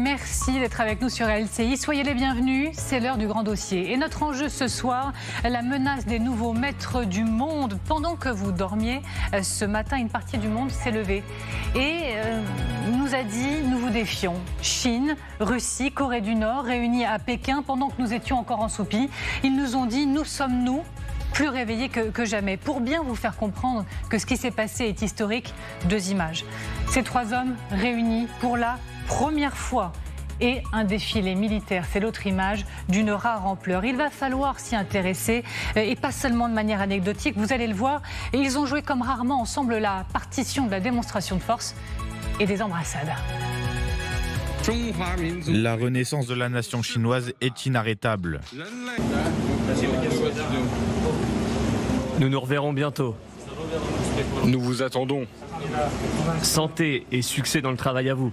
Merci d'être avec nous sur LCI. Soyez les bienvenus, c'est l'heure du grand dossier. Et notre enjeu ce soir, la menace des nouveaux maîtres du monde. Pendant que vous dormiez, ce matin, une partie du monde s'est levée et nous a dit, nous vous défions. Chine, Russie, Corée du Nord, réunis à Pékin pendant que nous étions encore en soupie. Ils nous ont dit, nous sommes nous, plus réveillés que jamais. Pour bien vous faire comprendre que ce qui s'est passé est historique, deux images. Ces trois hommes réunis pour la première fois et un défilé militaire. C'est l'autre image d'une rare ampleur. Il va falloir s'y intéresser et pas seulement de manière anecdotique. Vous allez le voir. Et ils ont joué comme rarement ensemble la partition de la démonstration de force et des embrassades. La renaissance de la nation chinoise est inarrêtable. Nous nous reverrons bientôt. Nous vous attendons. Santé et succès dans le travail à vous.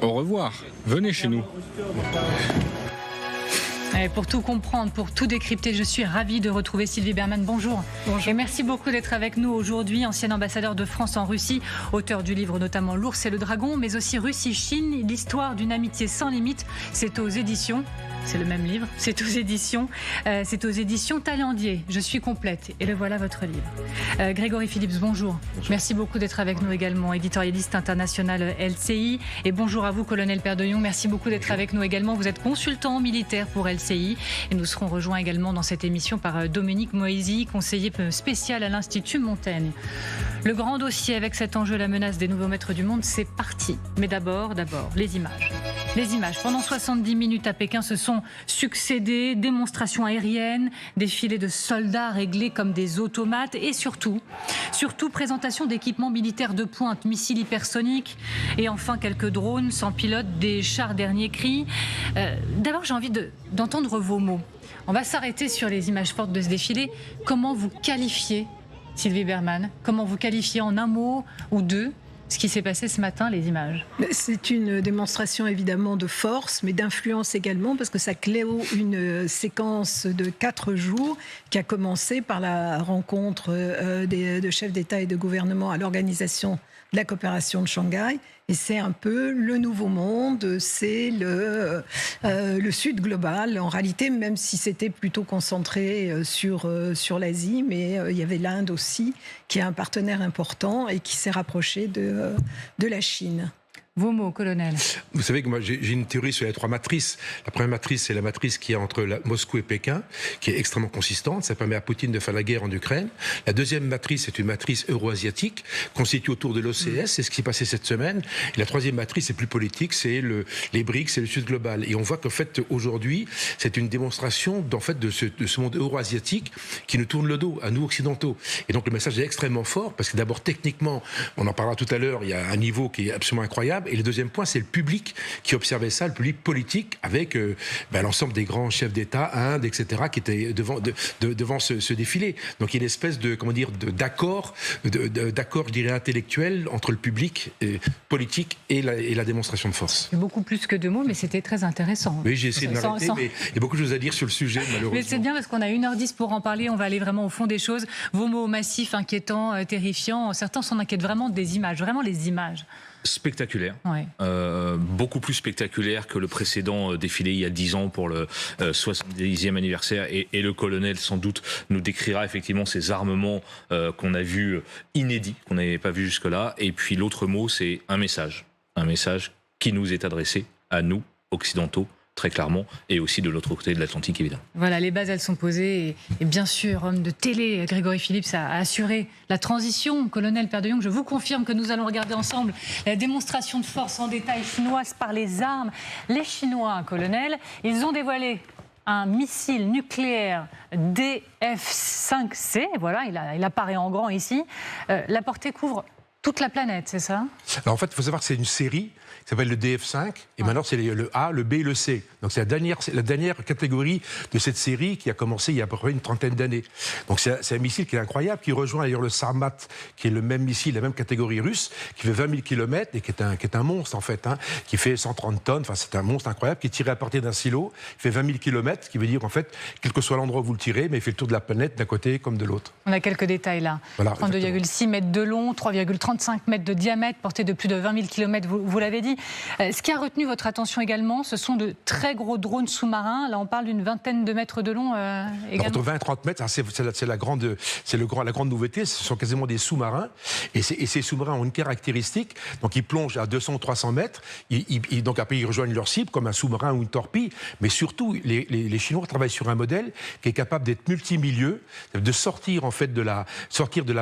Au revoir. Venez chez nous. Et pour tout comprendre, pour tout décrypter, je suis ravie de retrouver Sylvie Bermann. Bonjour. Bonjour. Et merci beaucoup d'être avec nous aujourd'hui, ancien ambassadeur de France en Russie, auteur du livre notamment L'ours et le dragon, mais aussi Russie-Chine, l'histoire d'une amitié sans limite. C'est aux éditions. C'est le même livre, c'est aux éditions Taillandier. Je suis complète et le voilà votre livre. Grégory Phillips, bonjour. Merci beaucoup d'être avec nous également, éditorialiste international LCI. Et bonjour à vous, colonel Perdouillon. Merci beaucoup d'être avec nous également. Vous êtes consultant militaire pour LCI et nous serons rejoints également dans cette émission par Dominique Moisy, conseiller spécial à l'Institut Montaigne. Le grand dossier avec cet enjeu, la menace des nouveaux maîtres du monde, c'est parti. Mais d'abord, les images. Les images. Pendant 70 minutes à Pékin se sont succédé démonstrations aériennes, défilés de soldats réglés comme des automates et surtout présentation d'équipements militaires de pointe, missiles hypersoniques et enfin quelques drones sans pilote, des chars dernier cri. D'abord, j'ai envie d'entendre vos mots. On va s'arrêter sur les images fortes de ce défilé. Comment vous qualifiez, Sylvie Bermann, comment vous qualifiez en un mot ou deux ce qui s'est passé ce matin, les images? C'est une démonstration évidemment de force, mais d'influence également, parce que ça clôt une séquence de 4 jours qui a commencé par la rencontre de chefs d'État et de gouvernement à l'Organisation de la coopération de Shanghai. Et c'est un peu le nouveau monde, c'est le Sud global. En réalité, même si c'était plutôt concentré sur l'Asie, mais il y avait l'Inde aussi, qui est un partenaire important et qui s'est rapproché de la Chine. Vos mots, colonel. Vous savez que moi j'ai une théorie sur les 3 matrices. La première matrice, c'est la matrice qui est entre Moscou et Pékin, qui est extrêmement consistante. Ça permet à Poutine de faire la guerre en Ukraine. La deuxième matrice, c'est une matrice euro-asiatique, constituée autour de l'OCS. C'est ce qui s'est passé cette semaine. Et la troisième matrice, c'est plus politique, c'est les BRICS, c'est le Sud global. Et on voit qu'en fait, aujourd'hui, c'est une démonstration de ce monde euro-asiatique qui nous tourne le dos, à nous occidentaux. Et donc le message est extrêmement fort, parce que d'abord, techniquement, on en parlera tout à l'heure, il y a un niveau qui est absolument incroyable. Et le deuxième point, c'est le public qui observait ça, le public politique, avec l'ensemble des grands chefs d'État, Inde, etc., qui étaient devant ce défilé. Donc il y a une espèce d'accord, je dirais, intellectuel entre le public politique et la démonstration de force. C'est beaucoup plus que 2 mots, mais c'était très intéressant. Oui, j'ai essayé de m'arrêter, mais il y a beaucoup de choses à dire sur le sujet, malheureusement. Mais c'est bien parce qu'on a 1h10 pour en parler, on va aller vraiment au fond des choses. Vos mots massifs, inquiétants, terrifiants, certains s'en inquiètent vraiment des images, vraiment les images. Spectaculaire, ouais. Beaucoup plus spectaculaire que le précédent défilé il y a 10 ans pour le 70e anniversaire et le colonel sans doute nous décrira effectivement ces armements qu'on a vus inédits, qu'on n'avait pas vus jusque-là. Et puis l'autre mot, c'est un message qui nous est adressé à nous, occidentaux, très clairement, et aussi de l'autre côté de l'Atlantique, évidemment. Voilà, les bases, elles sont posées, et bien sûr, homme de télé, Grégory Phillips a assuré la transition. Colonel Perdouillon, je vous confirme que nous allons regarder ensemble la démonstration de force en détail chinoise par les armes. Les Chinois, colonel, ils ont dévoilé un missile nucléaire DF-5C, voilà, il apparaît en grand ici. La portée couvre toute la planète, c'est ça? Alors en fait, il faut savoir que c'est une série qui s'appelle le DF5, et maintenant c'est le A, le B et le C. Donc c'est la dernière catégorie de cette série qui a commencé il y a à peu près une trentaine d'années. Donc c'est un missile qui est incroyable, qui rejoint d'ailleurs le Sarmat, qui est le même missile, la même catégorie russe, qui fait 20 000 km et qui est un monstre en fait, qui fait 130 tonnes, enfin c'est un monstre incroyable, qui est tiré à partir d'un silo, il fait 20 000 km, ce qui veut dire en fait, quel que soit l'endroit où vous le tirez, mais il fait le tour de la planète d'un côté comme de l'autre. On a quelques détails là. Voilà, 32,6 mètres de long, 3,35 mètres de diamètre, portée de plus de 20 000 km, vous l'avez dit. aujourd'hui. Ce qui a retenu votre attention également, ce sont de très gros drones sous-marins. Là, on parle d'une vingtaine de mètres de long également. Entre 20 et 30 mètres, c'est la grande nouveauté. Ce sont quasiment des sous-marins. Et ces sous-marins ont une caractéristique. Donc, ils plongent à 200-300 mètres. Donc, après, ils rejoignent leur cible, comme un sous-marin ou une torpille. Mais surtout, les Chinois travaillent sur un modèle qui est capable d'être multimilieu, de sortir en fait de la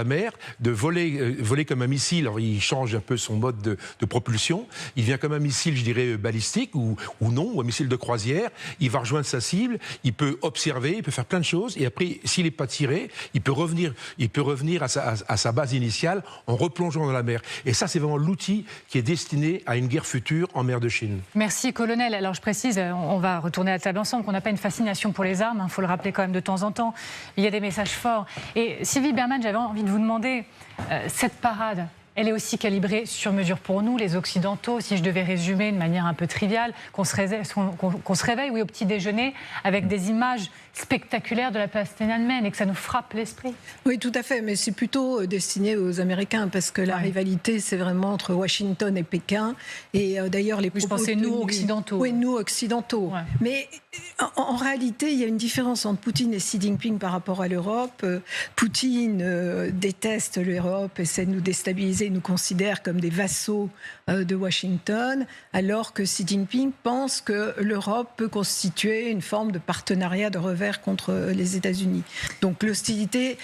mer, de voler comme un missile. Alors, il change un peu son mode de propulsion. Il vient comme un missile, je dirais, balistique ou non, ou un missile de croisière. Il va rejoindre sa cible, il peut observer, il peut faire plein de choses. Et après, s'il n'est pas tiré, il peut revenir à sa base initiale en replongeant dans la mer. Et ça, c'est vraiment l'outil qui est destiné à une guerre future en mer de Chine. Merci, colonel. Alors, je précise, on va retourner à la table ensemble, qu'on n'a pas une fascination pour les armes. Il faut le rappeler quand même de temps en temps. Il y a des messages forts. Et Sylvie Bermann, j'avais envie de vous demander, cette parade, elle est aussi calibrée sur mesure pour nous, les Occidentaux. Si je devais résumer de manière un peu triviale, qu'on se réveille au petit déjeuner avec des images spectaculaires de la place Tiananmen et que ça nous frappe l'esprit. Oui, tout à fait, mais c'est plutôt destiné aux Américains parce que la rivalité, c'est vraiment entre Washington et Pékin. Et d'ailleurs, les propos... Je pensais nous, Occidentaux. Oui, nous, Occidentaux. Ouais. Mais en réalité, il y a une différence entre Poutine et Xi Jinping par rapport à l'Europe. Poutine déteste l'Europe, essaie de nous déstabiliser, nous considère comme des vassaux de Washington, alors que Xi Jinping pense que l'Europe peut constituer une forme de partenariat de revers contre les États-Unis. Donc l'hostilité...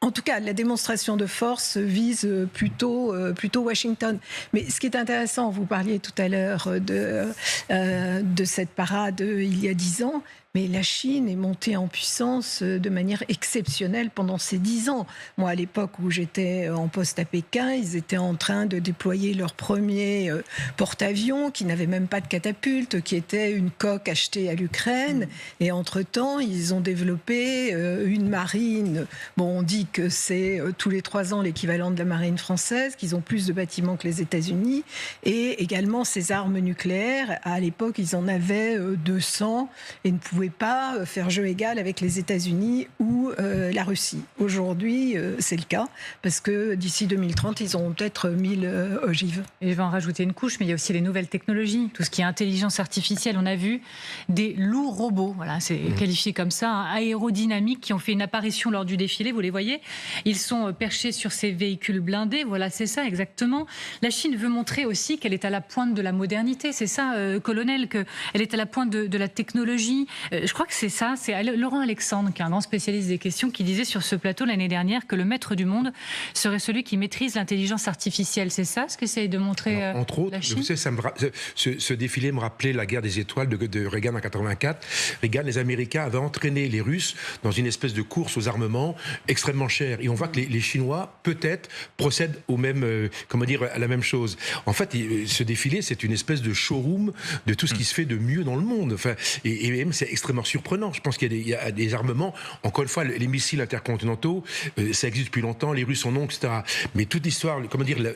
En tout cas, la démonstration de force vise plutôt Washington. Mais ce qui est intéressant, vous parliez tout à l'heure de cette parade il y a 10 ans, mais la Chine est montée en puissance de manière exceptionnelle pendant ces 10 ans. Moi, à l'époque où j'étais en poste à Pékin, ils étaient en train de déployer leur premier porte-avions qui n'avait même pas de catapulte, qui était une coque achetée à l'Ukraine. Et entre-temps, ils ont développé une marine. Bon, on dit que c'est tous les 3 ans l'équivalent de la marine française, qu'ils ont plus de bâtiments que les États-Unis. Et également ces armes nucléaires. À l'époque, ils en avaient 200 et ne pouvaient pas faire jeu égal avec les États-Unis ou la Russie. Aujourd'hui, c'est le cas, parce que d'ici 2030, ils auront peut-être 1000 ogives. Et je vais en rajouter une couche, mais il y a aussi les nouvelles technologies, tout ce qui est intelligence artificielle. On a vu des lourds robots, voilà, c'est qualifié comme ça, aérodynamiques, qui ont fait une apparition lors du défilé, vous les voyez. Ils sont perchés sur ces véhicules blindés, voilà, c'est ça exactement. La Chine veut montrer aussi qu'elle est à la pointe de la modernité, c'est ça, colonel, qu'elle est à la pointe de la technologie. Je crois que c'est ça, c'est Laurent Alexandre, qui est un grand spécialiste des questions, qui disait sur ce plateau l'année dernière que le maître du monde serait celui qui maîtrise l'intelligence artificielle. C'est ça ce qu'essaye de montrer la Chine ? Entre autres, vous savez, ce défilé me rappelait la guerre des étoiles de Reagan en 84. Reagan, les Américains avaient entraîné les Russes dans une espèce de course aux armements extrêmement chère. Et on voit que les Chinois, peut-être, procèdent à la même chose. En fait, ce défilé, c'est une espèce de showroom de tout ce qui se fait de mieux dans le monde. Enfin, et même, c'est extrêmement surprenant. Je pense qu'il y a des armements. Encore une fois, les missiles intercontinentaux, ça existe depuis longtemps. Les Russes en ont, etc. Mais toute l'histoire,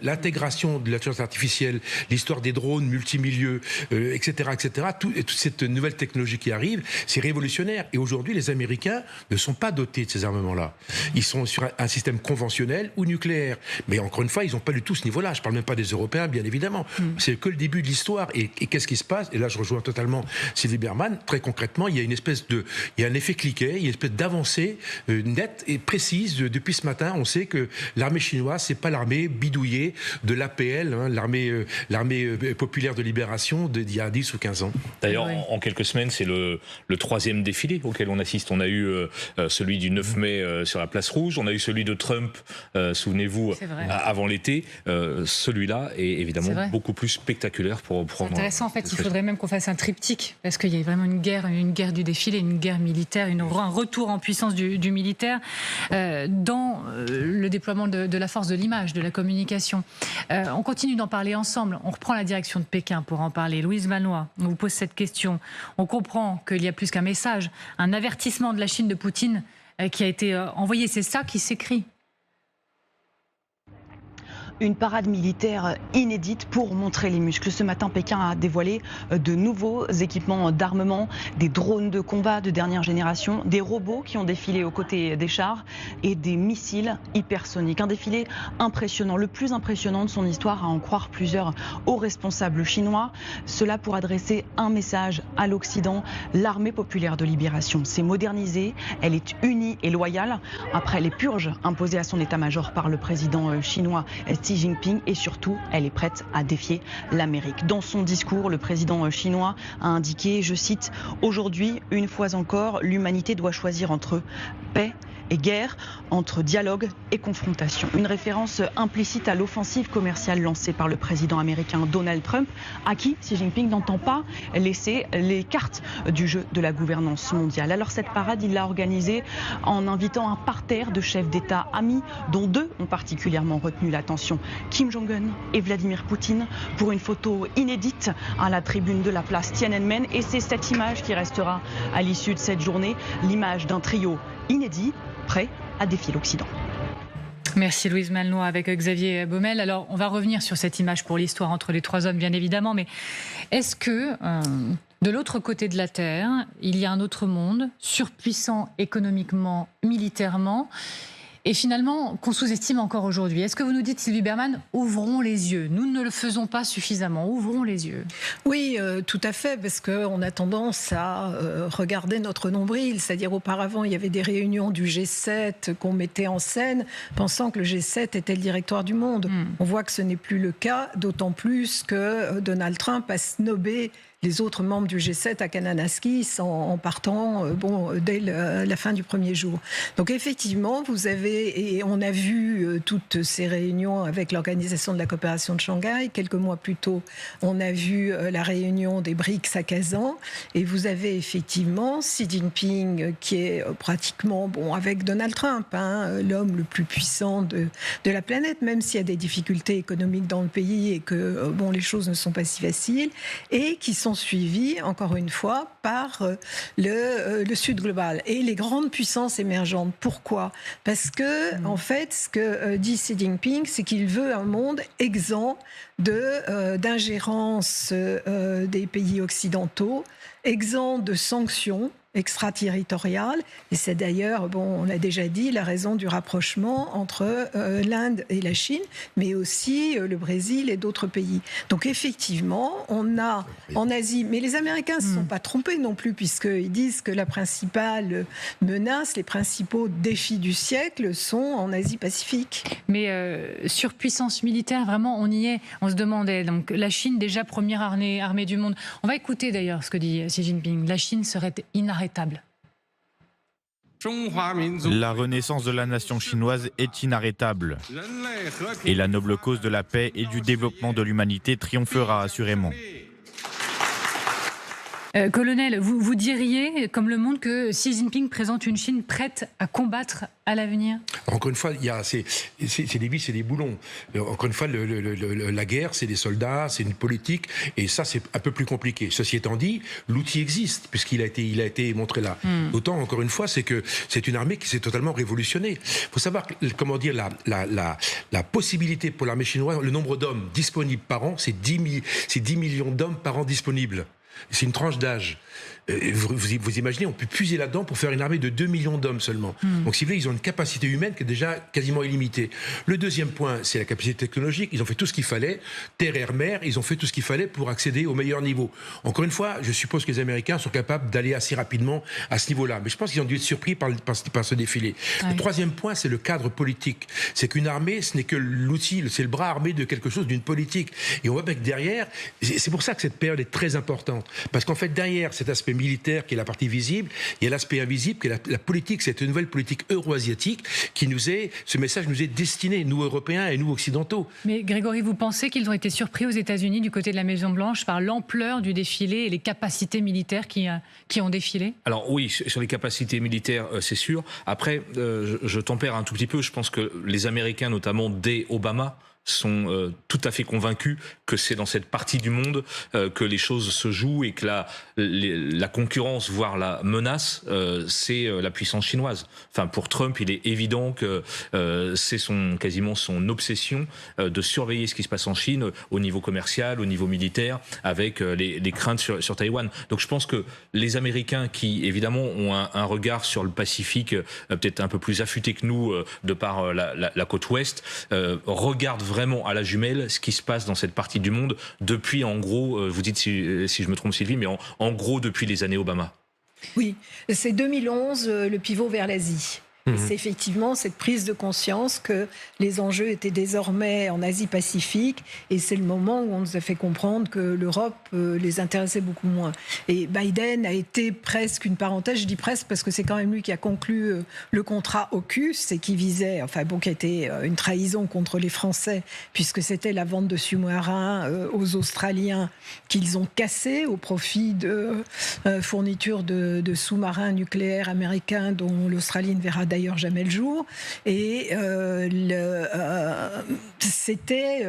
l'intégration de l'intelligence artificielle, l'histoire des drones multimilieux, etc., toute cette nouvelle technologie qui arrive, c'est révolutionnaire. Et aujourd'hui, les Américains ne sont pas dotés de ces armements-là. Ils sont sur un système conventionnel ou nucléaire. Mais encore une fois, ils n'ont pas du tout ce niveau-là. Je ne parle même pas des Européens, bien évidemment. C'est que le début de l'histoire. Et qu'est-ce qui se passe ? Et là, je rejoins totalement Sylvie Bermann. Très concrètement, il y a un effet cliquet, il y a une espèce d'avancée nette et précise. Depuis ce matin, on sait que l'armée chinoise, c'est pas l'armée bidouillée de l'APL, l'armée populaire de libération d'il y a 10 ou 15 ans. D'ailleurs, en quelques semaines, c'est le 3e défilé auquel on assiste. On a eu celui du 9 mai sur la place Rouge, on a eu celui de Trump, souvenez-vous, avant l'été. Celui-là est évidemment beaucoup plus spectaculaire pour prendre... C'est intéressant, en fait, il faudrait même qu'on fasse un triptyque, parce qu'il y a vraiment une guerre du défilé, une guerre militaire, un retour en puissance du militaire dans le déploiement de la force de l'image, de la communication. On continue d'en parler ensemble. On reprend la direction de Pékin pour en parler. Louise Malnois, on vous pose cette question. On comprend qu'il y a plus qu'un message, un avertissement de la Chine de Poutine qui a été envoyé. C'est ça qui s'écrit. Une parade militaire inédite pour montrer les muscles. Ce matin, Pékin a dévoilé de nouveaux équipements d'armement, des drones de combat de dernière génération, des robots qui ont défilé aux côtés des chars et des missiles hypersoniques. Un défilé impressionnant, le plus impressionnant de son histoire, à en croire plusieurs hauts responsables chinois. Cela pour adresser un message à l'Occident. L'armée populaire de libération s'est modernisée, elle est unie et loyale après les purges imposées à son état-major par le président chinois Xi Jinping, et surtout, elle est prête à défier l'Amérique. Dans son discours, le président chinois a indiqué, je cite, « Aujourd'hui, une fois encore, l'humanité doit choisir entre paix et guerre, entre dialogue et confrontation ». Une référence implicite à l'offensive commerciale lancée par le président américain Donald Trump, à qui Xi Jinping n'entend pas laisser les cartes du jeu de la gouvernance mondiale. Alors cette parade, il l'a organisée en invitant un parterre de chefs d'État amis, dont 2 ont particulièrement retenu l'attention, Kim Jong-un et Vladimir Poutine, pour une photo inédite à la tribune de la place Tiananmen. Et c'est cette image qui restera à l'issue de cette journée, l'image d'un trio inédit, prêt à défier l'Occident. Merci Louise Malnois avec Xavier Baumel. Alors on va revenir sur cette image pour l'histoire entre les 3 hommes bien évidemment, mais est-ce que de l'autre côté de la Terre, il y a un autre monde surpuissant économiquement, militairement, et finalement qu'on sous-estime encore aujourd'hui? Est-ce que vous nous dites, Sylvie Bermann, ouvrons les yeux? Nous ne le faisons pas suffisamment, ouvrons les yeux. Oui, tout à fait, parce qu'on a tendance à regarder notre nombril. C'est-à-dire auparavant, il y avait des réunions du G7 qu'on mettait en scène, pensant que le G7 était le directoire du monde. On voit que ce n'est plus le cas, d'autant plus que Donald Trump a snobé les autres membres du G7 à Kananaskis en partant dès la fin du premier jour. Donc effectivement, vous avez, et on a vu toutes ces réunions avec l'Organisation de la coopération de Shanghai. Quelques mois plus tôt, on a vu la réunion des BRICS à Kazan. Et vous avez effectivement Xi Jinping qui est pratiquement, avec Donald Trump, l'homme le plus puissant de la planète, même s'il y a des difficultés économiques dans le pays et que les choses ne sont pas si faciles, et qui sont suivis, encore une fois, par le Sud global et les grandes puissances émergentes. Pourquoi? Parce que, en fait, ce que dit Xi Jinping, c'est qu'il veut un monde exempt d'ingérence des pays occidentaux, exempt de sanctions extraterritoriales, et c'est d'ailleurs, on l'a déjà dit, la raison du rapprochement entre l'Inde et la Chine, mais aussi le Brésil et d'autres pays. Donc effectivement, on a en Asie, mais les Américains ne se sont pas trompés non plus, puisqu'ils disent que la principale menace, les principaux défis du siècle sont en Asie-Pacifique. Mais surpuissance militaire, vraiment, on y est. On se demandait, donc la Chine, déjà première armée du monde. On va écouter d'ailleurs ce que dit Xi Jinping. La Chine serait inarrêtable. La renaissance de la nation chinoise est inarrêtable. Et la noble cause de la paix et du développement de l'humanité triomphera assurément. Colonel, vous diriez, comme Le Monde, que Xi Jinping présente une Chine prête à combattre à l'avenir? Encore une fois, c'est des vis, c'est des boulons. Encore une fois, la guerre, c'est des soldats, c'est une politique, et ça, c'est un peu plus compliqué. Ceci étant dit, l'outil existe, puisqu'il a été montré là. D'autant, encore une fois, c'est que c'est une armée qui s'est totalement révolutionnée. Il faut savoir, la possibilité pour l'armée chinoise, le nombre d'hommes disponibles par an, c'est 10 millions d'hommes par an disponibles. C'est une tranche d'âge. Vous imaginez, on peut puiser là-dedans pour faire une armée de 2 millions d'hommes seulement. Donc, si vous voulez, ils ont une capacité humaine qui est déjà quasiment illimitée. Le deuxième point, c'est la capacité technologique. Ils ont fait tout ce qu'il fallait, terre, air, mer, ils ont fait tout ce qu'il fallait pour accéder au meilleur niveau. Encore une fois, je suppose que les Américains sont capables d'aller assez rapidement à ce niveau-là. Mais je pense qu'ils ont dû être surpris par ce défilé. Le troisième point, c'est le cadre politique. C'est qu'une armée, ce n'est que l'outil, c'est le bras armé de quelque chose, d'une politique. Et on voit bien que derrière, c'est pour ça que cette période est très importante. Parce qu'en fait, derrière cet aspect militaire qui est la partie visible, il y a l'aspect invisible qui est la politique, cette nouvelle politique euro-asiatique ce message nous est destiné, nous Européens et nous Occidentaux. Mais Grégory, vous pensez qu'ils ont été surpris aux États-Unis du côté de la Maison-Blanche par l'ampleur du défilé et les capacités militaires qui ont défilé? Alors oui, sur les capacités militaires, c'est sûr. Après, je tempère un tout petit peu, je pense que les Américains, notamment dès Obama, sont tout à fait convaincus que c'est dans cette partie du monde que les choses se jouent et que la concurrence, voire la menace, c'est la puissance chinoise. Enfin, pour Trump, il est évident que c'est quasiment son obsession de surveiller ce qui se passe en Chine au niveau commercial, au niveau militaire, avec les craintes sur Taïwan. Donc je pense que les Américains qui, évidemment, ont un regard sur le Pacifique peut-être un peu plus affûté que nous de par la côte ouest, regardent vraiment à la jumelle ce qui se passe dans cette partie du monde depuis, en gros, vous dites si je me trompe Sylvie, mais en gros depuis les années Obama. Oui, c'est 2011, le pivot vers l'Asie. C'est effectivement cette prise de conscience que les enjeux étaient désormais en Asie-Pacifique, et c'est le moment où on nous a fait comprendre que l'Europe les intéressait beaucoup moins. Et Biden a été presque une parenthèse, je dis presque parce que c'est quand même lui qui a conclu le contrat AUKUS et qui visait, qui a été une trahison contre les Français, puisque c'était la vente de sous-marins aux Australiens qu'ils ont cassé au profit de fournitures de sous-marins nucléaires américains dont l'Australie ne verra d'ailleurs jamais le jour. Et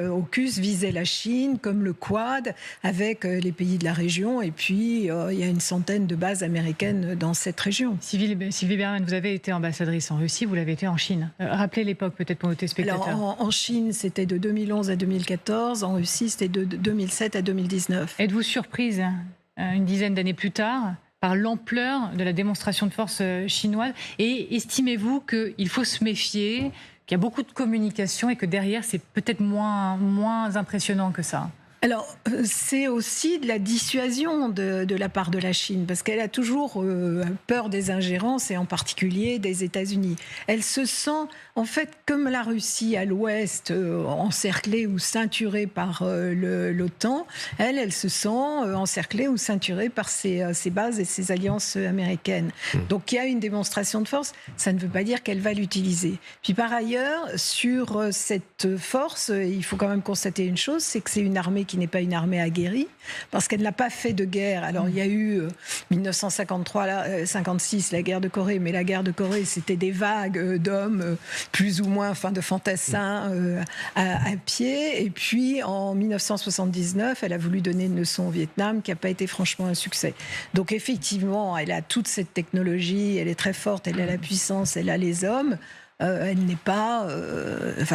AUKUS visait la Chine comme le Quad avec les pays de la région, et puis il y a une centaine de bases américaines dans cette région. Sylvie Berman, vous avez été ambassadrice en Russie, vous l'avez été en Chine. Rappelez l'époque peut-être pour nos téléspectateurs. Alors, en Chine, c'était de 2011 à 2014, en Russie, c'était de 2007 à 2019. Êtes-vous surprise, une dizaine d'années plus tard, par l'ampleur de la démonstration de force chinoise, et estimez-vous qu'il faut se méfier, qu'il y a beaucoup de communication et que derrière c'est peut-être moins impressionnant que ça? Alors, c'est aussi de la dissuasion de la part de la Chine, parce qu'elle a toujours peur des ingérences, et en particulier des États-Unis. Elle se sent, en fait, comme la Russie à l'ouest, encerclée ou ceinturée par l'OTAN, elle se sent encerclée ou ceinturée par ses bases et ses alliances américaines. Donc, il y a une démonstration de force, ça ne veut pas dire qu'elle va l'utiliser. Puis par ailleurs, sur cette force, il faut quand même constater une chose, c'est que c'est une armée qui n'est pas une armée aguerrie, parce qu'elle n'a pas fait de guerre. Alors il y a eu 1953-56 la guerre de Corée, mais la guerre de Corée c'était des vagues d'hommes plus ou moins, de fantassins à pied. Et puis en 1979, elle a voulu donner une leçon au Vietnam qui n'a pas été franchement un succès. Donc effectivement, elle a toute cette technologie, elle est très forte, elle a la puissance, elle a les hommes. Elle n'est pas,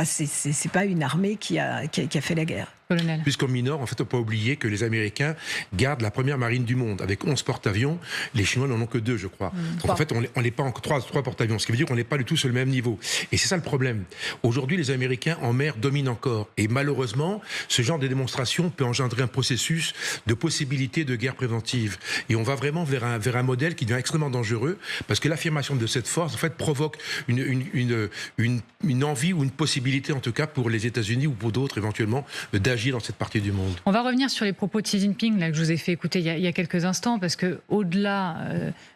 c'est pas une armée qui a fait la guerre. Colonel. Puisqu'on minore, en fait, on ne peut pas oublier que les Américains gardent la première marine du monde. Avec 11 porte-avions, les Chinois n'en ont que 2, je crois. Donc en fait, on n'est pas en 3 porte-avions, ce qui veut dire qu'on n'est pas du tout sur le même niveau. Et c'est ça le problème. Aujourd'hui, les Américains en mer dominent encore. Et malheureusement, ce genre de démonstration peut engendrer un processus de possibilité de guerre préventive. Et on va vraiment vers un modèle qui devient extrêmement dangereux, parce que l'affirmation de cette force, en fait, provoque une envie ou une possibilité, en tout cas, pour les États-Unis ou pour d'autres, éventuellement, d'agir dans cette partie du monde. On va revenir sur les propos de Xi Jinping là, que je vous ai fait écouter il y a quelques instants, parce qu'au-delà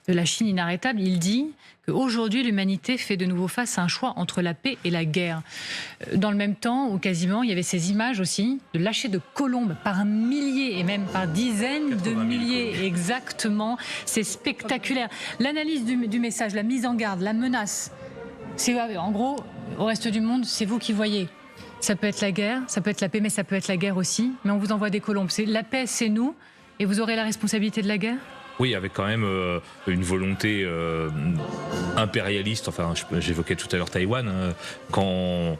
de la Chine inarrêtable, il dit qu'aujourd'hui l'humanité fait de nouveau face à un choix entre la paix et la guerre. Dans le même temps, ou quasiment, il y avait ces images aussi de lâcher de colombes par milliers et même par dizaines de milliers. Exactement, c'est spectaculaire. L'analyse du message, la mise en garde, la menace, c'est en gros, au reste du monde, c'est vous qui voyez. Ça peut être la guerre, ça peut être la paix, mais ça peut être la guerre aussi. Mais on vous envoie des colombes. La paix, c'est nous, et vous aurez la responsabilité de la guerre ? Oui, avec quand même une volonté impérialiste. Enfin, j'évoquais tout à l'heure Taïwan. Quand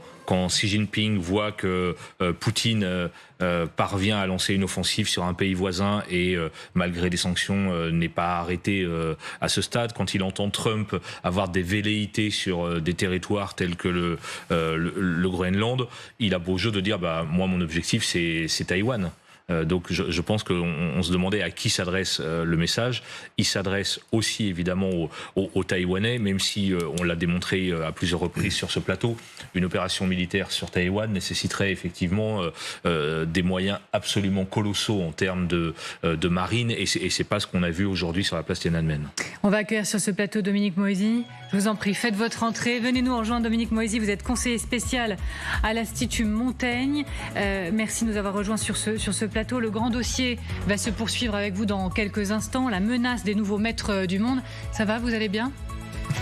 Xi Jinping voit que Poutine parvient à lancer une offensive sur un pays voisin et malgré des sanctions n'est pas arrêté à ce stade, quand il entend Trump avoir des velléités sur des territoires tels que le Groenland, il a beau jeu de dire moi mon objectif c'est Taïwan. Donc je pense qu'on se demandait à qui s'adresse le message. Il s'adresse aussi évidemment aux Taïwanais, même si on l'a démontré à plusieurs reprises sur ce plateau, une opération militaire sur Taïwan nécessiterait effectivement des moyens absolument colossaux en termes de marine, et c'est pas ce qu'on a vu aujourd'hui sur la place Tiananmen. On va accueillir sur ce plateau Dominique Moisy. Je vous en prie, faites votre entrée. Venez nous rejoindre, Dominique Moisy. Vous êtes conseiller spécial à l'Institut Montaigne. Merci de nous avoir rejoints sur ce plateau. Le grand dossier va se poursuivre avec vous dans quelques instants. La menace des nouveaux maîtres du monde. Ça va, vous allez bien ?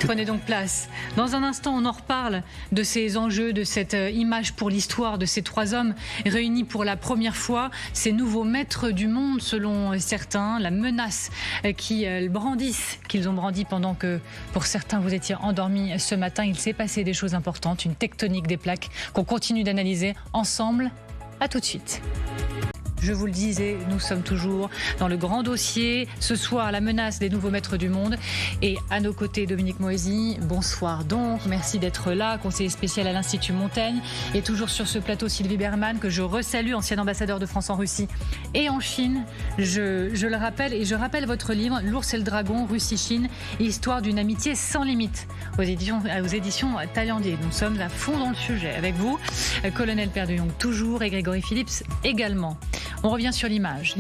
Prenez donc place. Dans un instant, on en reparle de ces enjeux, de cette image pour l'histoire de ces 3 hommes réunis pour la première fois, ces nouveaux maîtres du monde selon certains, la menace qu'ils ont brandi pendant que pour certains vous étiez endormis ce matin. Il s'est passé des choses importantes, une tectonique des plaques qu'on continue d'analyser ensemble. À tout de suite. Je vous le disais, nous sommes toujours dans le grand dossier. Ce soir, la menace des nouveaux maîtres du monde. Et à nos côtés, Dominique Moisy. Bonsoir donc. Merci d'être là, conseiller spécial à l'Institut Montaigne. Et toujours sur ce plateau, Sylvie Bermann, que je resalue, ancien ambassadeur de France en Russie et en Chine. Je le rappelle, et je rappelle votre livre, L'ours et le dragon, Russie-Chine, histoire d'une amitié sans limite, aux éditions Taillandier. Nous sommes à fond dans le sujet avec vous, colonel Père de Jong toujours, et Grégory Phillips également. On revient sur l'image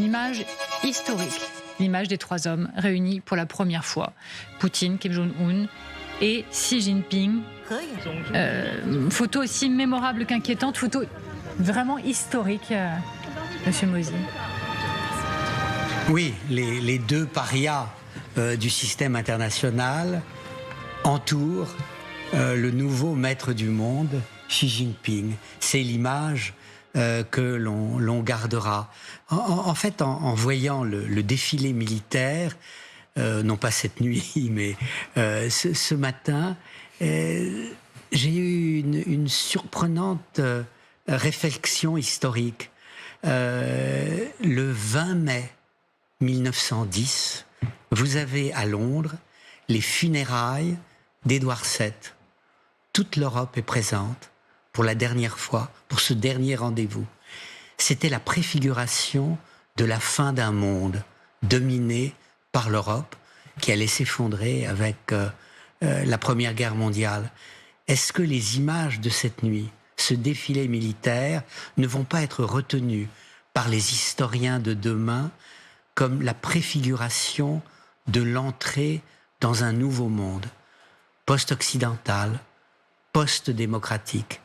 historique, l'image des 3 hommes réunis pour la première fois. Poutine, Kim Jong-un et Xi Jinping. Photo aussi mémorable qu'inquiétante, photo vraiment historique, Monsieur Moisy. Oui, les 2 parias du système international entourent le nouveau maître du monde, Xi Jinping. C'est l'image que l'on gardera. En fait, en voyant le défilé militaire, non pas cette nuit, mais ce matin, j'ai eu une surprenante réflexion historique. Le 20 mai 1910, vous avez à Londres les funérailles d'Édouard VII. Toute l'Europe est présente pour la dernière fois, pour ce dernier rendez-vous. C'était la préfiguration de la fin d'un monde dominé par l'Europe qui allait s'effondrer avec la Première Guerre mondiale. Est-ce que les images de cette nuit, ce défilé militaire, ne vont pas être retenues par les historiens de demain comme la préfiguration de l'entrée dans un nouveau monde, post-occidental, post-démocratique?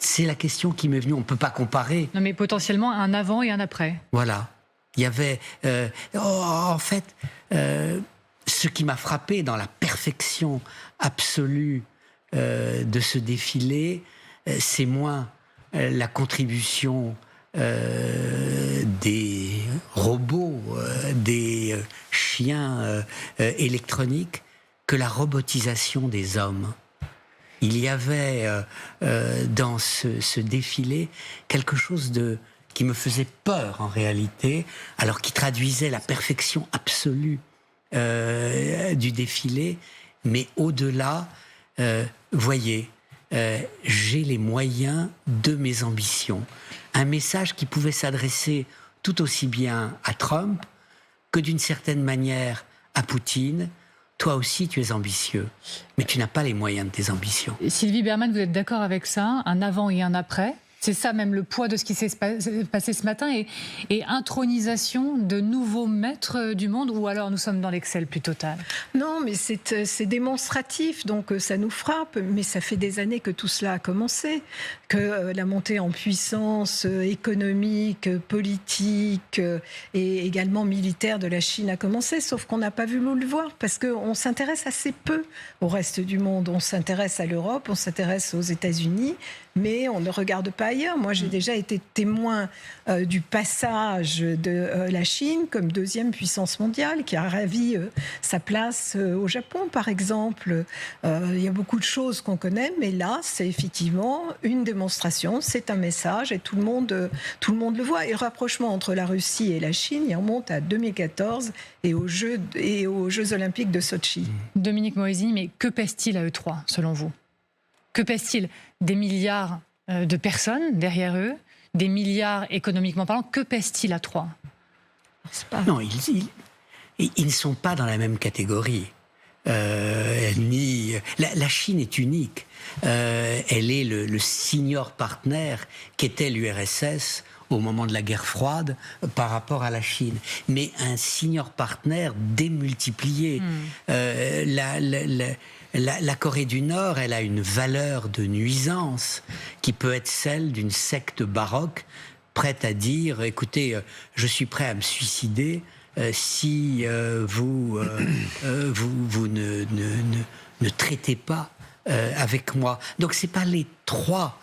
C'est la question qui m'est venue. On ne peut pas comparer. Non, mais potentiellement un avant et un après. Voilà. Il y avait... en fait, ce qui m'a frappé dans la perfection absolue de ce défilé, c'est moins la contribution des robots, des chiens électroniques, que la robotisation des hommes. Il y avait dans ce défilé quelque chose qui me faisait peur en réalité, alors qui traduisait la perfection absolue du défilé, mais au-delà, voyez, j'ai les moyens de mes ambitions. Un message qui pouvait s'adresser tout aussi bien à Trump que d'une certaine manière à Poutine. Toi aussi, tu es ambitieux, mais tu n'as pas les moyens de tes ambitions. Sylvie Bermann, vous êtes d'accord avec ça? Un avant et un après? C'est ça même le poids de ce qui s'est passé ce matin et intronisation de nouveaux maîtres du monde, ou alors nous sommes dans l'excel plus total? Non, mais c'est démonstratif, donc ça nous frappe, mais ça fait des années que tout cela a commencé, que la montée en puissance économique, politique et également militaire de la Chine a commencé, sauf qu'on n'a pas vu l'eau le voir, parce qu'on s'intéresse assez peu au reste du monde. On s'intéresse à l'Europe, on s'intéresse aux États-Unis, mais on ne regarde pas ailleurs. Moi, j'ai déjà été témoin du passage de la Chine comme deuxième puissance mondiale, qui a ravi sa place au Japon, par exemple. Il y a beaucoup de choses qu'on connaît, mais là, c'est effectivement une démonstration, c'est un message, et tout le monde le voit. Et le rapprochement entre la Russie et la Chine, il remonte à 2014 et aux Jeux Olympiques de Sotchi. Dominique Moisy, mais que pèse-t-il à eux trois, selon vous? Que pèse-t-il? Des milliards de personnes derrière eux, des milliards économiquement parlant. Que pèse-t-il à trois? Non, ils ne sont pas dans la même catégorie. La Chine est unique. Elle est le senior partner qu'était l'URSS au moment de la guerre froide par rapport à la Chine. Mais un senior partner démultiplié. La Corée du Nord, elle a une valeur de nuisance qui peut être celle d'une secte baroque prête à dire « Écoutez, je suis prêt à me suicider si vous ne traitez pas avec moi. Donc c'est pas les trois,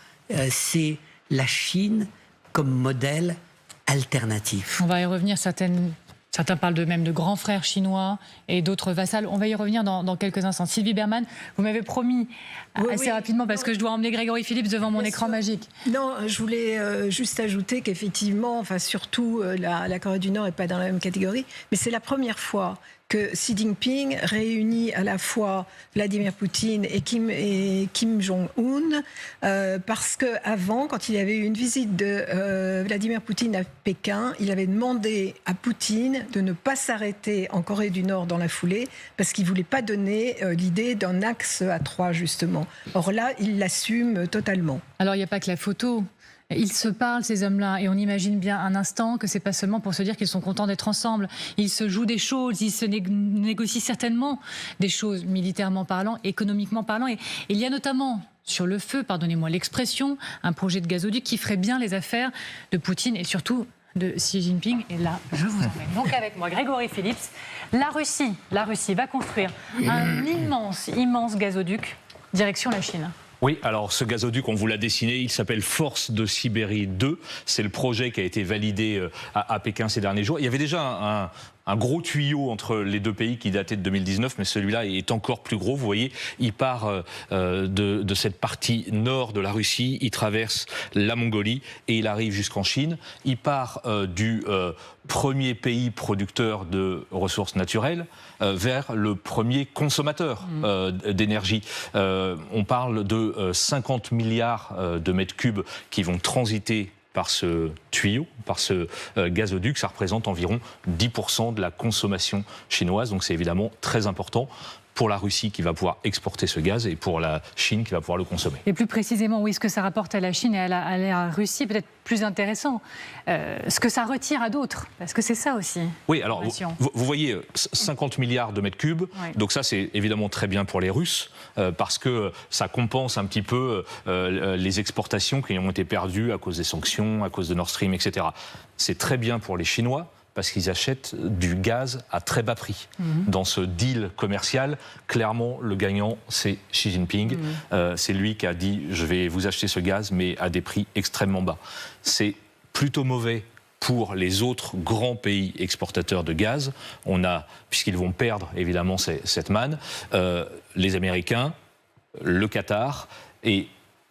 c'est la Chine comme modèle alternatif. On va y revenir, certains parlent même de grands frères chinois et d'autres vassals. On va y revenir dans quelques instants. Sylvie Bermann, vous m'avez promis assez rapidement, parce que je dois emmener Grégory Phillips devant mon écran magique. Non, je voulais juste ajouter qu'effectivement, surtout la Corée du Nord n'est pas dans la même catégorie, mais c'est la première fois que Xi Jinping réunit à la fois Vladimir Poutine et Kim Jong-un, parce qu'avant, quand il y avait eu une visite de Vladimir Poutine à Pékin, il avait demandé à Poutine de ne pas s'arrêter en Corée du Nord dans la foulée, parce qu'il ne voulait pas donner l'idée d'un axe à 3, justement. Or là, il l'assume totalement. Alors, il n'y a pas que la photo. Ils se parlent, ces hommes-là, et on imagine bien un instant que c'est pas seulement pour se dire qu'ils sont contents d'être ensemble. Ils se jouent des choses, ils se négocient certainement des choses, militairement parlant, économiquement parlant. Et il y a notamment sur le feu, pardonnez-moi l'expression, un projet de gazoduc qui ferait bien les affaires de Poutine et surtout de Xi Jinping. Et là, je vous emmène donc avec moi, Grégory Phillips. La Russie va construire un immense gazoduc direction la Chine. Oui, alors ce gazoduc, on vous l'a dessiné, il s'appelle Force de Sibérie 2. C'est le projet qui a été validé à Pékin ces derniers jours. Il y avait déjà un gros tuyau entre les deux pays qui datait de 2019, mais celui-là est encore plus gros. Vous voyez, il part de cette partie nord de la Russie, il traverse la Mongolie et il arrive jusqu'en Chine. Il part du premier pays producteur de ressources naturelles vers le premier consommateur d'énergie. On parle de 50 milliards de mètres cubes qui vont transiter par ce tuyau, par ce gazoduc. Ça représente environ 10% de la consommation chinoise, donc c'est évidemment très important pour la Russie qui va pouvoir exporter ce gaz et pour la Chine qui va pouvoir le consommer. Et plus précisément, oui, ce que ça rapporte à la Chine et à la Russie, peut-être plus intéressant, ce que ça retire à d'autres, parce que c'est ça aussi. Oui, alors vous voyez 50 milliards de mètres cubes, donc ça c'est évidemment très bien pour les Russes, parce que ça compense un petit peu les exportations qui ont été perdues à cause des sanctions, à cause de Nord Stream, etc. C'est très bien pour les Chinois, parce qu'ils achètent du gaz à très bas prix. Dans ce deal commercial, clairement, le gagnant, c'est Xi Jinping. C'est lui qui a dit « je vais vous acheter ce gaz, mais à des prix extrêmement bas ». C'est plutôt mauvais pour les autres grands pays exportateurs de gaz. On a, puisqu'ils vont perdre évidemment cette manne, les Américains, le Qatar, et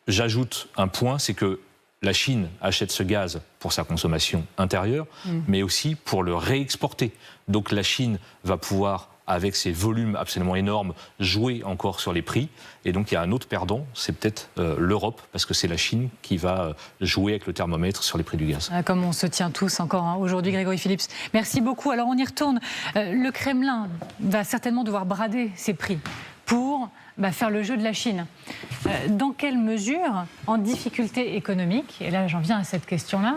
j'ajoute un point, c'est que la Chine achète ce gaz pour sa consommation intérieure, mais aussi pour le réexporter. Donc la Chine va pouvoir, avec ses volumes absolument énormes, jouer encore sur les prix. Et donc il y a un autre perdant, c'est peut-être l'Europe, parce que c'est la Chine qui va jouer avec le thermomètre sur les prix du gaz. Comme on se tient tous encore aujourd'hui, Grégory Phillips. Merci beaucoup. Alors on y retourne. Le Kremlin va certainement devoir brader ses prix pour faire le jeu de la Chine. Dans quelle mesure, en difficulté économique, et là j'en viens à cette question-là,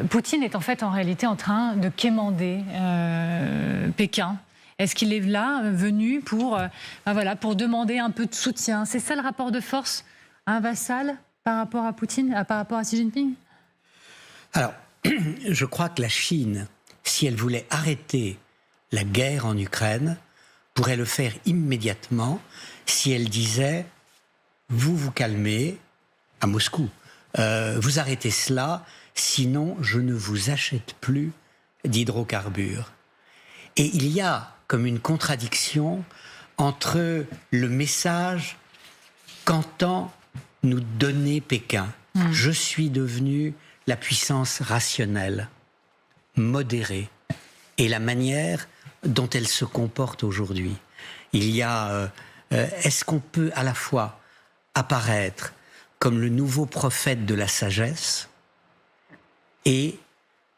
Poutine est en réalité en train de quémander Pékin? Est-ce qu'il est là, venu pour demander un peu de soutien? C'est ça le rapport de force, un vassal par rapport à Poutine, par rapport à Xi Jinping? Alors, je crois que la Chine, si elle voulait arrêter la guerre en Ukraine, pourrait le faire immédiatement si elle disait « vous vous calmez à Moscou, vous arrêtez cela, sinon je ne vous achète plus d'hydrocarbures ». Et il y a comme une contradiction entre le message qu'entend nous donner Pékin. Je suis devenu la puissance rationnelle, modérée, et la manière dont elle se comporte aujourd'hui. Il y a... est-ce qu'on peut à la fois apparaître comme le nouveau prophète de la sagesse et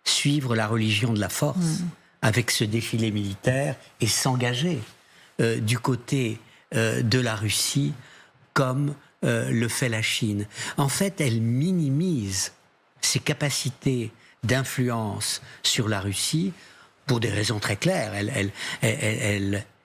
suivre la religion de la force avec ce défilé militaire et s'engager du côté de la Russie comme le fait la Chine? En fait, elle minimise ses capacités d'influence sur la Russie pour des raisons très claires.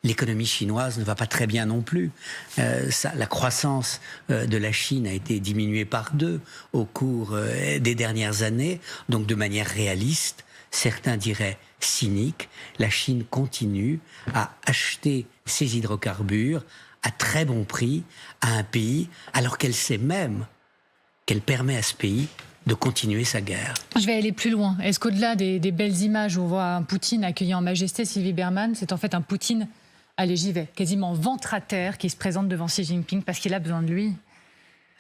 L'économie chinoise ne va pas très bien non plus. La croissance de la Chine a été diminuée par 2 au cours des dernières années. Donc de manière réaliste, certains diraient cynique. La Chine continue à acheter ses hydrocarbures à très bon prix à un pays, alors qu'elle sait même qu'elle permet à ce pays de continuer sa guerre. Je vais aller plus loin. Est-ce qu'au-delà des belles images où on voit un Poutine accueilli en majesté Sylvie Bermann, c'est en fait un Poutine, allez j'y vais, quasiment ventre à terre qui se présente devant Xi Jinping parce qu'il a besoin de lui?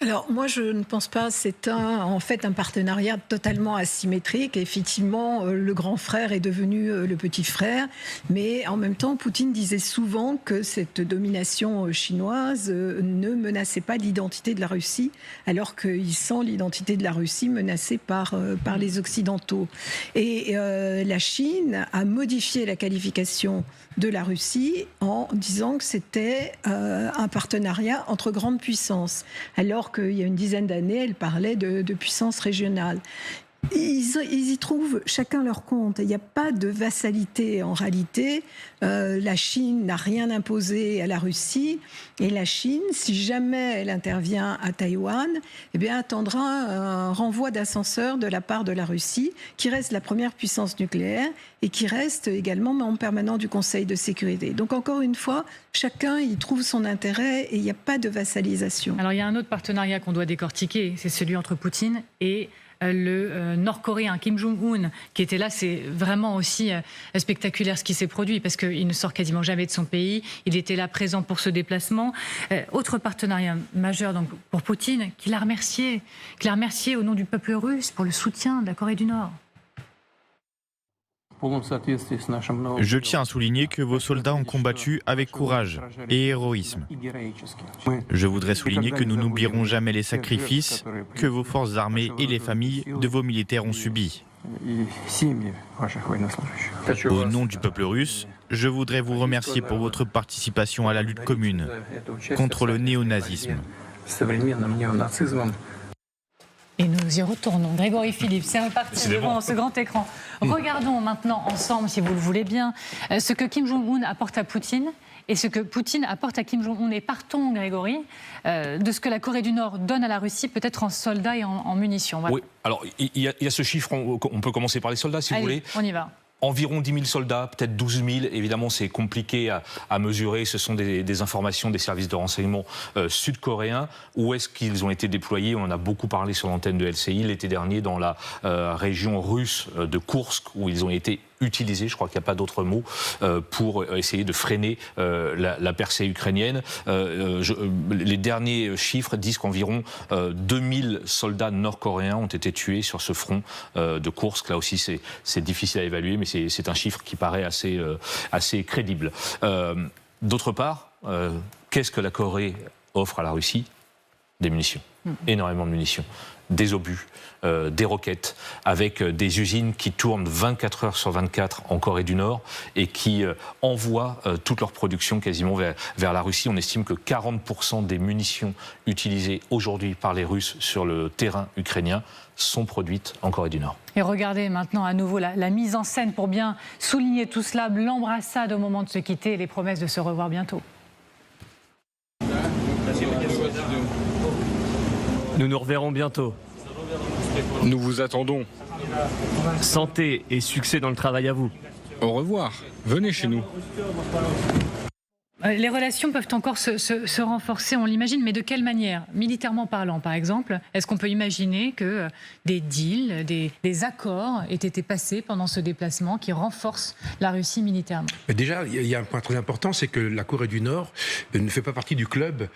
Alors moi je ne pense pas, c'est en fait un partenariat totalement asymétrique. Effectivement, le grand frère est devenu le petit frère, mais en même temps Poutine disait souvent que cette domination chinoise ne menaçait pas l'identité de la Russie, alors qu'il sent l'identité de la Russie menacée par les Occidentaux. Et la Chine a modifié la qualification de la Russie en disant que c'était un partenariat entre grandes puissances, alors qu'il y a une dizaine d'années, elle parlait de puissance régionale. Ils y trouvent chacun leur compte. Il n'y a pas de vassalité en réalité. La Chine n'a rien imposé à la Russie. Et la Chine, si jamais elle intervient à Taïwan, eh bien, attendra un renvoi d'ascenseur de la part de la Russie, qui reste la première puissance nucléaire et qui reste également membre permanent du Conseil de sécurité. Donc encore une fois, chacun y trouve son intérêt et il n'y a pas de vassalisation. Alors il y a un autre partenariat qu'on doit décortiquer, c'est celui entre Poutine et le Nord-Coréen Kim Jong-un qui était là. C'est vraiment aussi spectaculaire ce qui s'est produit parce qu'il ne sort quasiment jamais de son pays. Il était là présent pour ce déplacement. Autre partenariat majeur donc, pour Poutine, qu'il a remercié au nom du peuple russe pour le soutien de la Corée du Nord. Je tiens à souligner que vos soldats ont combattu avec courage et héroïsme. Je voudrais souligner que nous n'oublierons jamais les sacrifices que vos forces armées et les familles de vos militaires ont subis. Au nom du peuple russe, je voudrais vous remercier pour votre participation à la lutte commune contre le néonazisme. Et nous y retournons. Grégory Philippe, c'est reparti devant ce grand écran. Regardons maintenant ensemble, si vous le voulez bien, ce que Kim Jong-un apporte à Poutine et ce que Poutine apporte à Kim Jong-un. Et partons, Grégory, de ce que la Corée du Nord donne à la Russie, peut-être en soldats et en munitions. Voilà. Oui, alors il y a ce chiffre, on peut commencer par les soldats si vous voulez. On y va. Environ 10 000 soldats, peut-être 12 000. Évidemment, c'est compliqué à mesurer. Ce sont des informations des services de renseignement sud-coréens. Où est-ce qu'ils ont été déployés? On en a beaucoup parlé sur l'antenne de LCI l'été dernier dans la région russe de Koursk, où ils ont été utilisés, je crois qu'il n'y a pas d'autre mot, pour essayer de freiner la percée ukrainienne. Les derniers chiffres disent qu'environ 2000 soldats nord-coréens ont été tués sur ce front de Koursk. Là aussi, c'est difficile à évaluer, mais c'est un chiffre qui paraît assez crédible. D'autre part, qu'est-ce que la Corée offre à la Russie? Des munitions, énormément de munitions, des obus, des roquettes, avec des usines qui tournent 24 heures sur 24 en Corée du Nord et qui envoient toute leur production quasiment vers la Russie. On estime que 40% des munitions utilisées aujourd'hui par les Russes sur le terrain ukrainien sont produites en Corée du Nord. Et regardez maintenant à nouveau la mise en scène pour bien souligner tout cela, l'embrassade au moment de se quitter et les promesses de se revoir bientôt. Nous nous reverrons bientôt. Nous vous attendons. Santé et succès dans le travail à vous. Au revoir. Venez chez nous. Les relations peuvent encore se renforcer, on l'imagine, mais de quelle manière? Militairement parlant, par exemple, est-ce qu'on peut imaginer que des deals, des accords aient été passés pendant ce déplacement qui renforcent la Russie militairement? Déjà, il y a un point très important, c'est que la Corée du Nord ne fait pas partie du club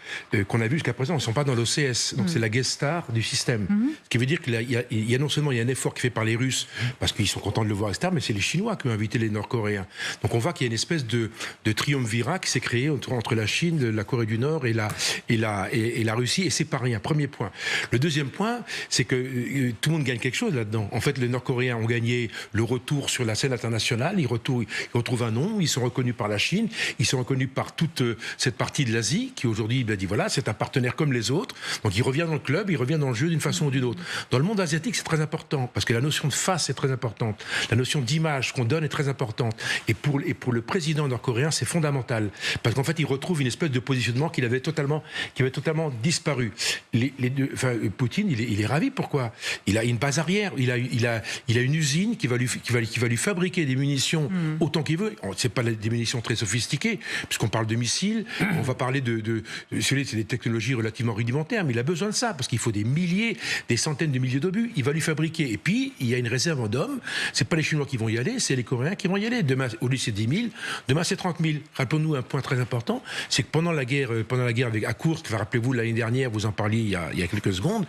qu'on a vu jusqu'à présent. Ils ne sont pas dans l'OCS, donc c'est la guest star du système. Ce qui veut dire qu'il y a non seulement un effort qui est fait par les Russes, parce qu'ils sont contents de le voir, etc., mais c'est les Chinois qui ont invité les Nord-Coréens. Donc on voit qu'il y a une espèce de triumvirat qui s'est créé entre la Chine, la Corée du Nord et la Russie, et c'est pas rien. Premier point. Le deuxième point, c'est que tout le monde gagne quelque chose là-dedans. En fait, les Nord-Coréens ont gagné le retour sur la scène internationale, ils retrouvent un nom, ils sont reconnus par la Chine, ils sont reconnus par toute cette partie de l'Asie, qui aujourd'hui dit voilà, c'est un partenaire comme les autres, donc il revient dans le club, il revient dans le jeu d'une façon ou d'une autre. Dans le monde asiatique, c'est très important, parce que la notion de face est très importante, la notion d'image qu'on donne est très importante, et pour le président nord-coréen, c'est fondamental, Parce qu'en fait, il retrouve une espèce de positionnement qui avait totalement disparu. Poutine, il est ravi. Pourquoi ? Il a une base arrière. Il a une usine qui va lui fabriquer des munitions autant qu'il veut. C'est pas des munitions très sophistiquées, puisqu'on parle de missiles. On va parler c'est des technologies relativement rudimentaires, mais il a besoin de ça parce qu'il faut des centaines de milliers d'obus. Il va lui fabriquer. Et puis, il y a une réserve d'hommes. C'est pas les Chinois qui vont y aller, c'est les Coréens qui vont y aller. Demain, au lieu c'est 10 000, demain c'est 30 000. Rappelons-nous un point très important, c'est que pendant la guerre à Koursk, rappelez-vous l'année dernière, vous en parliez il y a quelques secondes,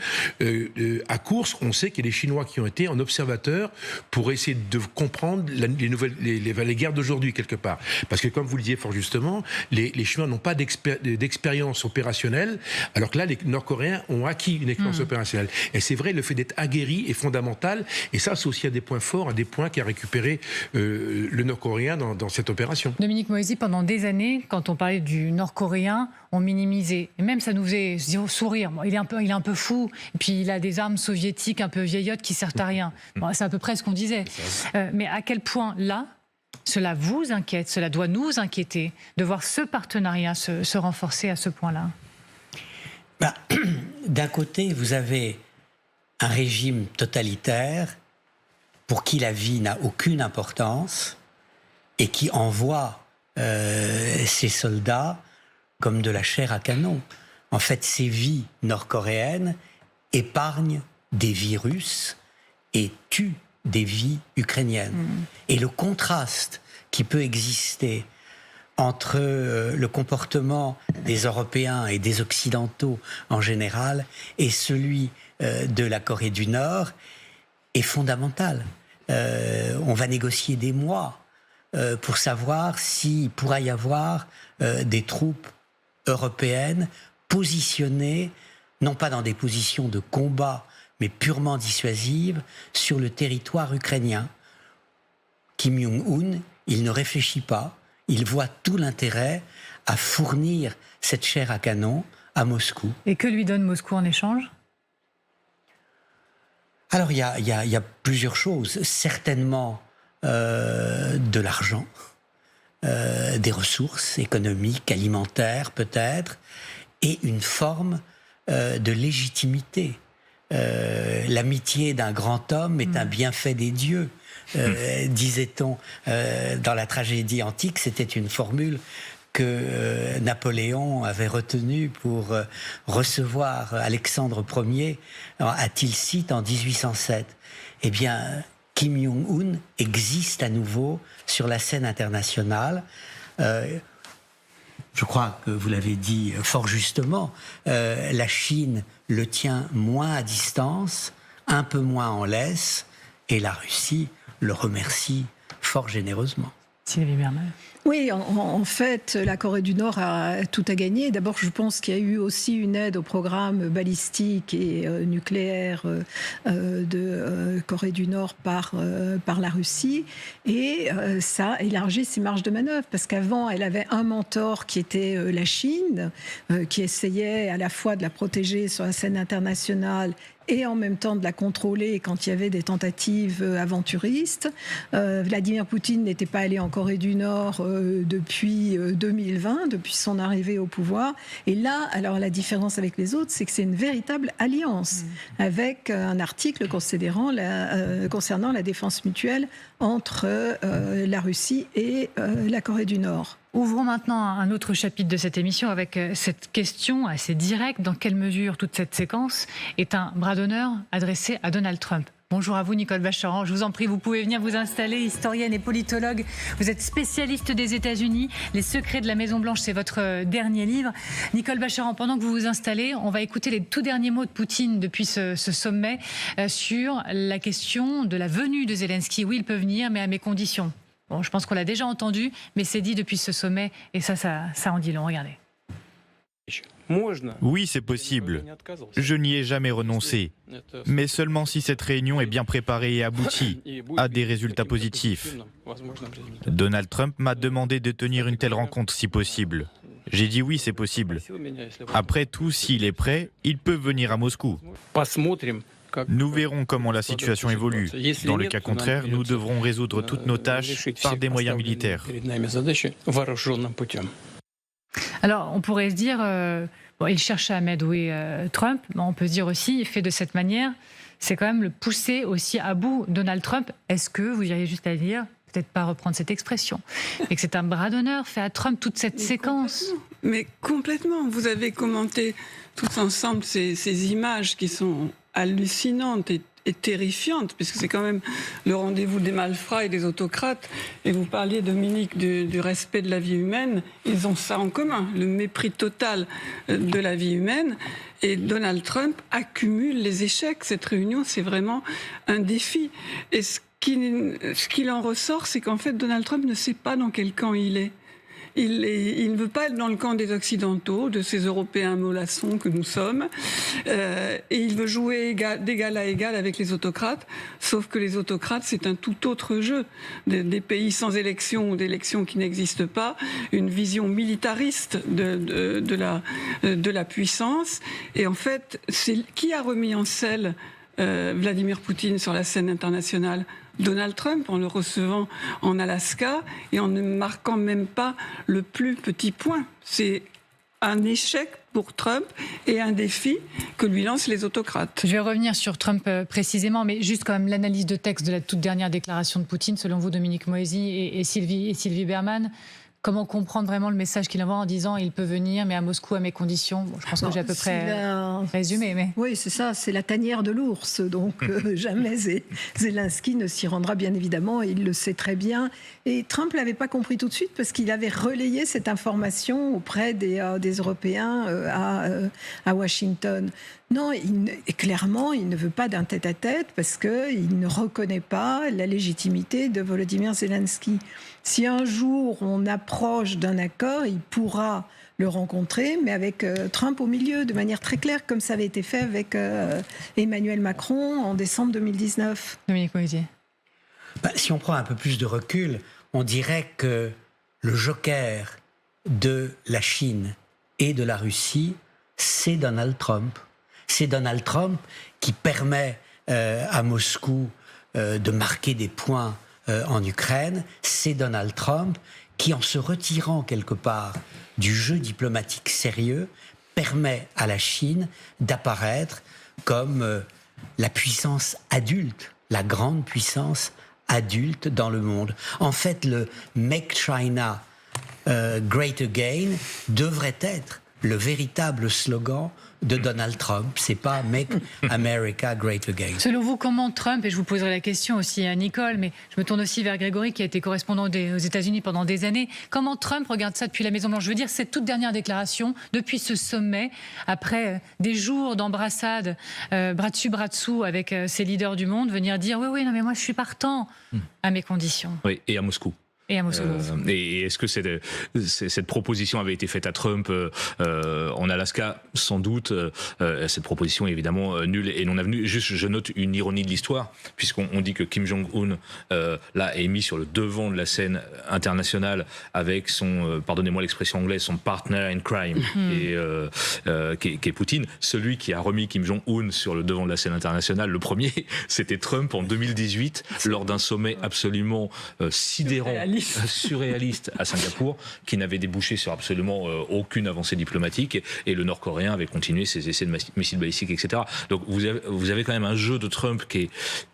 à Koursk, on sait qu'il y a des Chinois qui ont été en observateur pour essayer de comprendre les guerres d'aujourd'hui quelque part. Parce que comme vous le disiez fort justement, les Chinois n'ont pas d'expérience opérationnelle, alors que là, les Nord-Coréens ont acquis une expérience opérationnelle. Et c'est vrai, le fait d'être aguerri est fondamental. Et ça, c'est aussi un des points forts, un des points qu'a récupéré le Nord-Coréen dans cette opération. Dominique Moïsi, pendant des années, quand on parlait du Nord-Coréen, on minimisait. Et même ça nous faisait sourire. Bon, il est un peu fou. Et puis il a des armes soviétiques un peu vieillottes qui servent à rien. Bon, c'est à peu près ce qu'on disait. Mais à quel point là, cela vous inquiète, cela doit nous inquiéter de voir ce partenariat se renforcer à ce point-là? D'un côté, vous avez un régime totalitaire pour qui la vie n'a aucune importance et qui envoie ses soldats comme de la chair à canon. En fait, ces vies nord-coréennes épargnent des vies russes et tuent des vies ukrainiennes. Et le contraste qui peut exister entre le comportement des Européens et des Occidentaux en général et celui de la Corée du Nord est fondamental. On va négocier des mois pour savoir s'il pourra y avoir des troupes européennes positionnées, non pas dans des positions de combat, mais purement dissuasives, sur le territoire ukrainien. Kim Jong-un, il ne réfléchit pas, il voit tout l'intérêt à fournir cette chair à canon à Moscou. Et que lui donne Moscou en échange ? Alors, il y a plusieurs choses. Certainement de l'argent, des ressources économiques, alimentaires peut-être, et une forme de légitimité. L'amitié d'un grand homme est un bienfait des dieux, disait-on dans la tragédie antique. C'était une formule que Napoléon avait retenue pour recevoir Alexandre Ier à Tilsit en 1807. Eh bien, Kim Jong-un existe à nouveau sur la scène internationale. Je crois que vous l'avez dit fort justement, la Chine le tient moins à distance, un peu moins en laisse, et la Russie le remercie fort généreusement. Sylvie Bermann. Oui, en fait, la Corée du Nord a tout à gagner. D'abord, je pense qu'il y a eu aussi une aide au programme balistique et nucléaire de Corée du Nord par la Russie. Et ça élargit ses marges de manœuvre. Parce qu'avant, elle avait un mentor qui était la Chine, qui essayait à la fois de la protéger sur la scène internationale et en même temps de la contrôler quand il y avait des tentatives aventuristes. Vladimir Poutine n'était pas allé en Corée du Nord depuis 2020, depuis son arrivée au pouvoir. Et là, alors la différence avec les autres, c'est que c'est une véritable alliance, avec un article concernant la défense mutuelle entre la Russie et la Corée du Nord. Ouvrons maintenant un autre chapitre de cette émission avec cette question assez directe. Dans quelle mesure toute cette séquence est un bras d'honneur adressé à Donald Trump ? Bonjour à vous, Nicole Bacharan. Je vous en prie, vous pouvez venir vous installer, historienne et politologue. Vous êtes spécialiste des États-Unis. Les secrets de la Maison-Blanche, c'est votre dernier livre. Nicole Bacharan, pendant que vous vous installez, on va écouter les tout derniers mots de Poutine depuis ce sommet sur la question de la venue de Zelensky. Oui, il peut venir, mais à mes conditions. Bon, je pense qu'on l'a déjà entendu, mais c'est dit depuis ce sommet, et ça en dit long. Regardez. Oui, c'est possible. Je n'y ai jamais renoncé. Mais seulement si cette réunion est bien préparée et aboutie à des résultats positifs. Donald Trump m'a demandé de tenir une telle rencontre si possible. J'ai dit oui, c'est possible. Après tout, s'il est prêt, il peut venir à Moscou. Nous verrons comment la situation évolue. Dans le cas contraire, nous devrons résoudre toutes nos tâches par des moyens militaires. Alors, on pourrait se dire, il cherche à amadouer Trump, mais on peut se dire aussi, fait de cette manière, c'est quand même le pousser aussi à bout Donald Trump. Est-ce que vous iriez juste à dire, peut-être pas reprendre cette expression, et que c'est un bras d'honneur fait à Trump toute cette séquence? Mais complètement. Vous avez commenté tous ensemble ces images qui sont hallucinantes et terrifiante, puisque c'est quand même le rendez-vous des malfrats et des autocrates. Et vous parliez, Dominique, du respect de la vie humaine. Ils ont ça en commun, le mépris total de la vie humaine. Et Donald Trump accumule les échecs. Cette réunion, c'est vraiment un défi. Et ce qu'il en ressort, c'est qu'en fait, Donald Trump ne sait pas dans quel camp il est. Il ne veut pas être dans le camp des Occidentaux, de ces Européens mollassons que nous sommes. Et il veut jouer d'égal à égal avec les autocrates. Sauf que les autocrates, c'est un tout autre jeu. Des pays sans élection ou d'élections qui n'existent pas. Une vision militariste de la puissance. Et en fait, qui a remis en selle Vladimir Poutine sur la scène internationale? Donald Trump, en le recevant en Alaska et en ne marquant même pas le plus petit point. C'est un échec pour Trump et un défi que lui lancent les autocrates. Je vais revenir sur Trump précisément, mais juste quand même l'analyse de texte de la toute dernière déclaration de Poutine, selon vous, Dominique Moësi et Sylvie Bermann. Comment comprendre vraiment le message qu'il envoie en disant « il peut venir, mais à Moscou, à mes conditions ». Je pense que j'ai à peu près résumé. Mais... Oui, c'est ça, c'est la tanière de l'ours. Donc jamais Zelensky ne s'y rendra, bien évidemment, et il le sait très bien. Et Trump ne l'avait pas compris tout de suite parce qu'il avait relayé cette information auprès des Européens à Washington. Non, clairement, il ne veut pas d'un tête-à-tête parce qu'il ne reconnaît pas la légitimité de Volodymyr Zelensky. Si un jour on approche d'un accord, il pourra le rencontrer, mais avec Trump au milieu, de manière très claire, comme ça avait été fait avec Emmanuel Macron en décembre 2019. Dominique Moïse. Si on prend un peu plus de recul, on dirait que le joker de la Chine et de la Russie, c'est Donald Trump. C'est Donald Trump qui permet à Moscou de marquer des points en Ukraine. C'est Donald Trump qui, en se retirant quelque part du jeu diplomatique sérieux, permet à la Chine d'apparaître comme la puissance adulte, la grande puissance adulte dans le monde. En fait, le « Make China Great Again » devrait être le véritable slogan de Donald Trump. C'est pas « Make America Great Again ». Selon vous, comment Trump, et je vous poserai la question aussi à Nicole, mais je me tourne aussi vers Grégory qui a été correspondant aux États-Unis pendant des années, comment Trump regarde ça depuis la Maison-Blanche? Je veux dire, cette toute dernière déclaration, depuis ce sommet, après des jours d'embrassade, bras dessus, bras dessous avec ces leaders du monde, venir dire « oui, non mais moi je suis partant à mes conditions ». Oui, et à Moscou. Et à Moscou. Et est-ce que cette proposition avait été faite à Trump en Alaska? Sans doute. Cette proposition est évidemment nulle et non avenue. Juste, je note une ironie de l'histoire, puisqu'on dit que Kim Jong-un là est mis sur le devant de la scène internationale avec son, pardonnez-moi l'expression anglaise, son partner in crime, qui est Poutine. Celui qui a remis Kim Jong-un sur le devant de la scène internationale, le premier, c'était Trump en 2018, lors d'un sommet absolument sidérant, surréaliste à Singapour, qui n'avait débouché sur absolument aucune avancée diplomatique, et le Nord-Coréen avait continué ses essais de missiles balistiques, etc. Donc vous avez quand même un jeu de Trump qui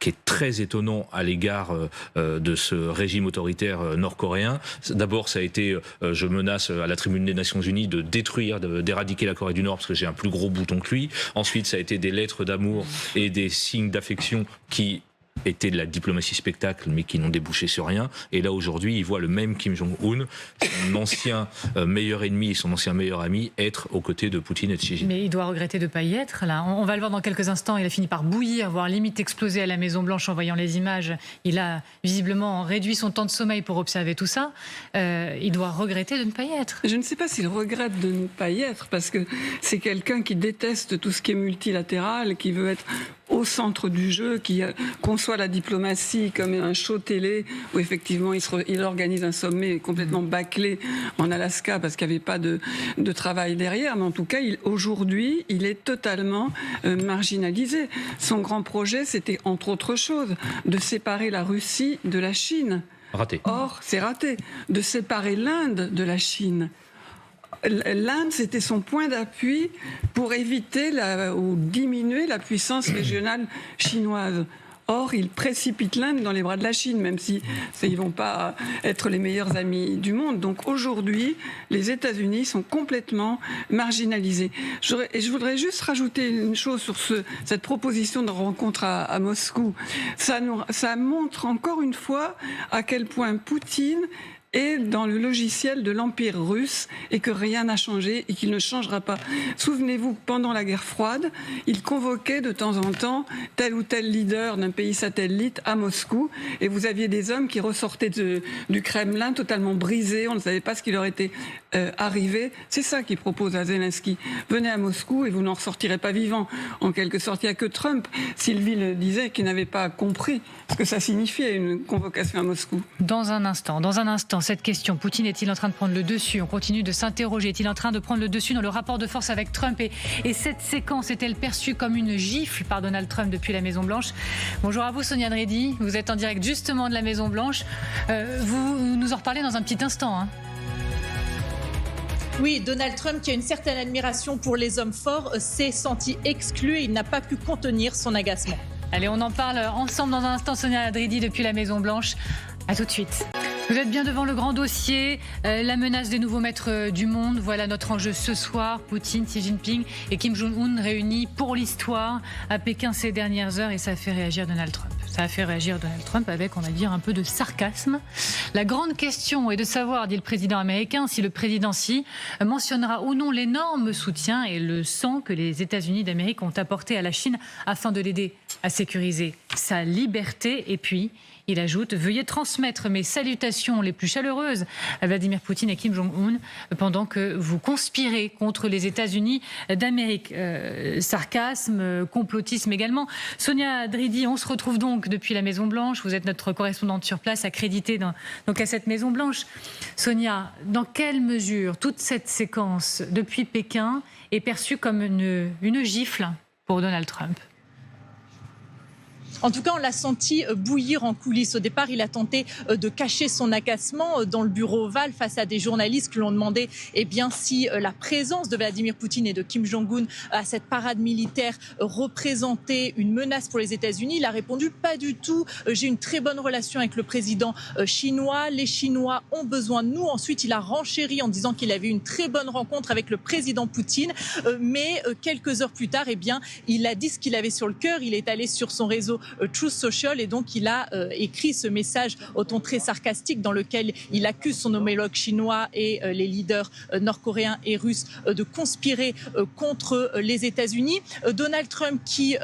est très étonnant à l'égard de ce régime autoritaire nord-coréen. D'abord, ça a été je menace à la tribune des Nations Unies de détruire, d'éradiquer la Corée du Nord parce que j'ai un plus gros bouton que lui. Ensuite, ça a été des lettres d'amour et des signes d'affection qui étaient de la diplomatie spectacle, mais qui n'ont débouché sur rien. Et là, aujourd'hui, il voit le même Kim Jong-un, son ancien meilleur ennemi et son ancien meilleur ami, être aux côtés de Poutine et de Xi Jinping. Mais il doit regretter de ne pas y être, là. On va le voir dans quelques instants. Il a fini par bouillir, voire limite exploser à la Maison-Blanche en voyant les images. Il a visiblement réduit son temps de sommeil pour observer tout ça. Il doit regretter de ne pas y être. Je ne sais pas s'il regrette de ne pas y être, parce que c'est quelqu'un qui déteste tout ce qui est multilatéral, qui veut être au centre du jeu, qui conçoit la diplomatie comme un show télé où effectivement il organise un sommet complètement bâclé en Alaska parce qu'il n'y avait pas de travail derrière. Mais en tout cas, aujourd'hui, il est totalement marginalisé. Son grand projet, c'était entre autres choses de séparer la Russie de la Chine. Raté. Or, c'est raté. De séparer l'Inde de la Chine. l'Inde, c'était son point d'appui pour éviter ou diminuer la puissance régionale chinoise. Or, il précipite l'Inde dans les bras de la Chine, même si ils ne vont pas être les meilleurs amis du monde. Donc aujourd'hui, les États-Unis sont complètement marginalisés. Et je voudrais juste rajouter une chose sur cette proposition de rencontre à Moscou. Ça montre encore une fois à quel point Poutine est dans le logiciel de l'Empire russe et que rien n'a changé et qu'il ne changera pas. Souvenez-vous, pendant la guerre froide, il convoquait de temps en temps tel ou tel leader d'un pays satellite à Moscou et vous aviez des hommes qui ressortaient du Kremlin totalement brisés, on ne savait pas ce qui leur était arrivé. C'est ça qu'il propose à Zelensky. Venez à Moscou et vous n'en ressortirez pas vivant. En quelque sorte, il n'y a que Trump, Sylvie le disait, qui n'avait pas compris ce que ça signifiait une convocation à Moscou. Dans un instant, cette question, Poutine est-il en train de prendre le dessus? On continue de s'interroger. Est-il en train de prendre le dessus dans le rapport de force avec Trump? Et cette séquence est-elle perçue comme une gifle par Donald Trump depuis la Maison-Blanche? Bonjour à vous, Sonia Dridi. Vous êtes en direct justement de la Maison-Blanche. Vous nous en reparlez dans un petit instant, hein. Oui, Donald Trump, qui a une certaine admiration pour les hommes forts, s'est senti exclu et il n'a pas pu contenir son agacement. Allez, on en parle ensemble dans un instant, Sonia Dridi, depuis la Maison-Blanche. À tout de suite. Vous êtes bien devant le grand dossier, la menace des nouveaux maîtres du monde. Voilà notre enjeu ce soir. Poutine, Xi Jinping et Kim Jong-un réunis pour l'histoire à Pékin ces dernières heures et ça a fait réagir Donald Trump. Ça a fait réagir Donald Trump avec, on va dire, un peu de sarcasme. La grande question est de savoir, dit le président américain, si le président Xi mentionnera ou non l'énorme soutien et le sang que les États-Unis d'Amérique ont apporté à la Chine afin de l'aider à sécuriser sa liberté. Et puis, il ajoute « Veuillez transmettre mes salutations les plus chaleureuses à Vladimir Poutine et Kim Jong-un pendant que vous conspirez contre les États-Unis d'Amérique. » Sarcasme, complotisme également. Sonia Dridi, on se retrouve donc depuis la Maison-Blanche. Vous êtes notre correspondante sur place, accréditée donc à cette Maison-Blanche. Sonia, dans quelle mesure toute cette séquence depuis Pékin est perçue comme une gifle pour Donald Trump ? En tout cas, on l'a senti bouillir en coulisses. Au départ, il a tenté de cacher son agacement dans le bureau ovale face à des journalistes qui lui ont demandé si la présence de Vladimir Poutine et de Kim Jong-un à cette parade militaire représentait une menace pour les États-Unis. Il a répondu « Pas du tout, j'ai une très bonne relation avec le président chinois. Les Chinois ont besoin de nous. » Ensuite, il a renchéri en disant qu'il avait une très bonne rencontre avec le président Poutine. Mais quelques heures plus tard, il a dit ce qu'il avait sur le cœur. Il est allé sur son réseau Truth Social et donc il a écrit ce message au ton très sarcastique dans lequel il accuse son homologue chinois et les leaders nord-coréens et russes de conspirer contre les États-Unis. Donald Trump qui,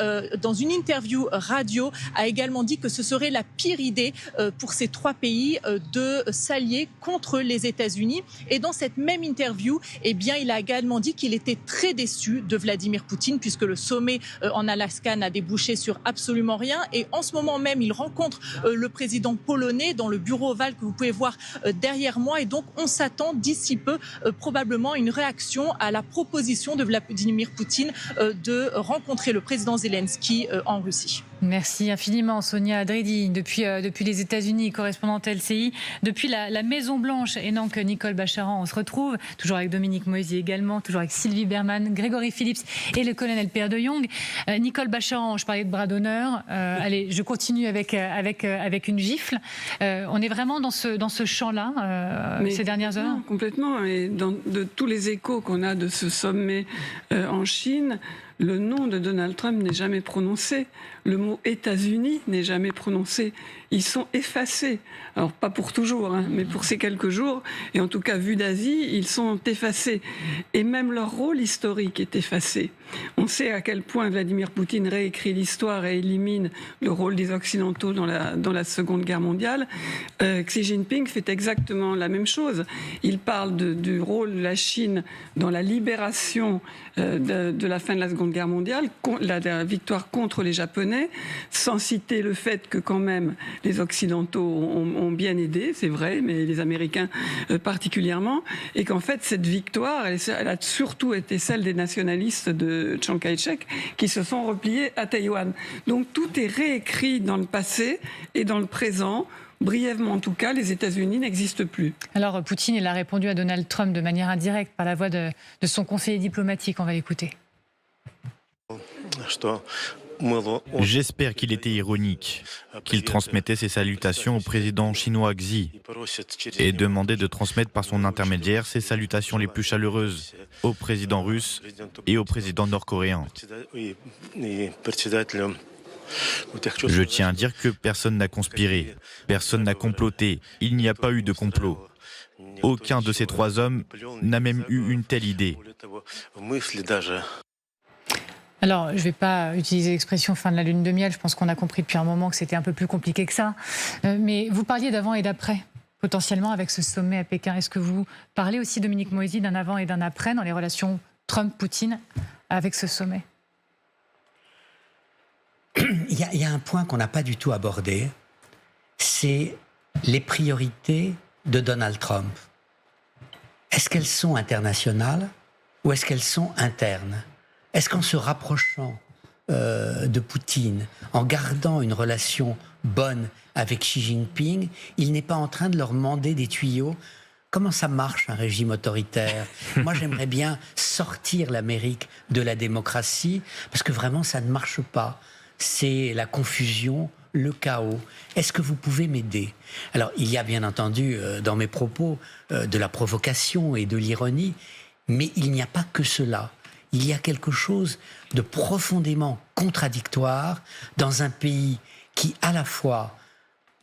dans une interview radio, a également dit que ce serait la pire idée pour ces trois pays de s'allier contre les États-Unis. Et dans cette même interview, il a également dit qu'il était très déçu de Vladimir Poutine puisque le sommet en Alaska n'a débouché sur absolument rien. Et en ce moment même, il rencontre le président polonais dans le bureau ovale que vous pouvez voir derrière moi. Et donc, on s'attend d'ici peu probablement une réaction à la proposition de Vladimir Poutine de rencontrer le président Zelensky en Russie. Merci infiniment, Sonia Dridi, depuis les États-Unis, correspondante LCI, depuis la Maison-Blanche. Et donc, Nicole Bacharan, on se retrouve, toujours avec Dominique Moisy également, toujours avec Sylvie Berman, Grégory Phillips et le colonel Pierre de Jong. Nicole Bacharan, je parlais de bras d'honneur. Allez, je continue avec une gifle. On est vraiment dans ce champ-là ces dernières heures ? Complètement. Et de tous les échos qu'on a de ce sommet en Chine, le nom de Donald Trump n'est jamais prononcé. Le mot États-Unis n'est jamais prononcé. Ils sont effacés. Alors, pas pour toujours, mais pour ces quelques jours. Et en tout cas, vu d'Asie, ils sont effacés. Et même leur rôle historique est effacé. On sait à quel point Vladimir Poutine réécrit l'histoire et élimine le rôle des Occidentaux dans la Seconde Guerre mondiale. Xi Jinping fait exactement la même chose. Il parle du rôle de la Chine dans la libération de la fin de la Seconde Guerre mondiale, la victoire contre les Japonais, sans citer le fait que quand même les Occidentaux ont bien aidé, c'est vrai, mais les Américains particulièrement, et qu'en fait cette victoire, elle a surtout été celle des nationalistes de Chiang Kai-shek qui se sont repliés à Taïwan. Donc tout est réécrit dans le passé et dans le présent brièvement en tout cas, les États-Unis n'existent plus. Alors Poutine, il a répondu à Donald Trump de manière indirecte par la voix de son conseiller diplomatique. On va l'écouter. J'espère qu'il était ironique, qu'il transmettait ses salutations au président chinois Xi et demandait de transmettre par son intermédiaire ses salutations les plus chaleureuses au président russe et au président nord-coréen. Je tiens à dire que personne n'a conspiré, personne n'a comploté, il n'y a pas eu de complot. Aucun de ces trois hommes n'a même eu une telle idée. Alors, je ne vais pas utiliser l'expression fin de la lune de miel, je pense qu'on a compris depuis un moment que c'était un peu plus compliqué que ça. Mais vous parliez d'avant et d'après, potentiellement avec ce sommet à Pékin. Est-ce que vous parlez aussi, Dominique Moïsi, d'un avant et d'un après dans les relations Trump-Poutine avec ce sommet ? Il y a un point qu'on n'a pas du tout abordé, c'est les priorités de Donald Trump. Est-ce qu'elles sont internationales ou est-ce qu'elles sont internes ? Est-ce qu'en se rapprochant de Poutine, en gardant une relation bonne avec Xi Jinping, il n'est pas en train de leur demander des tuyaux ? Comment ça marche un régime autoritaire ? Moi, j'aimerais bien sortir l'Amérique de la démocratie, parce que vraiment, ça ne marche pas. C'est la confusion, le chaos. Est-ce que vous pouvez m'aider ? Alors, il y a bien entendu dans mes propos de la provocation et de l'ironie, mais il n'y a pas que cela. Il y a quelque chose de profondément contradictoire dans un pays qui, à la fois,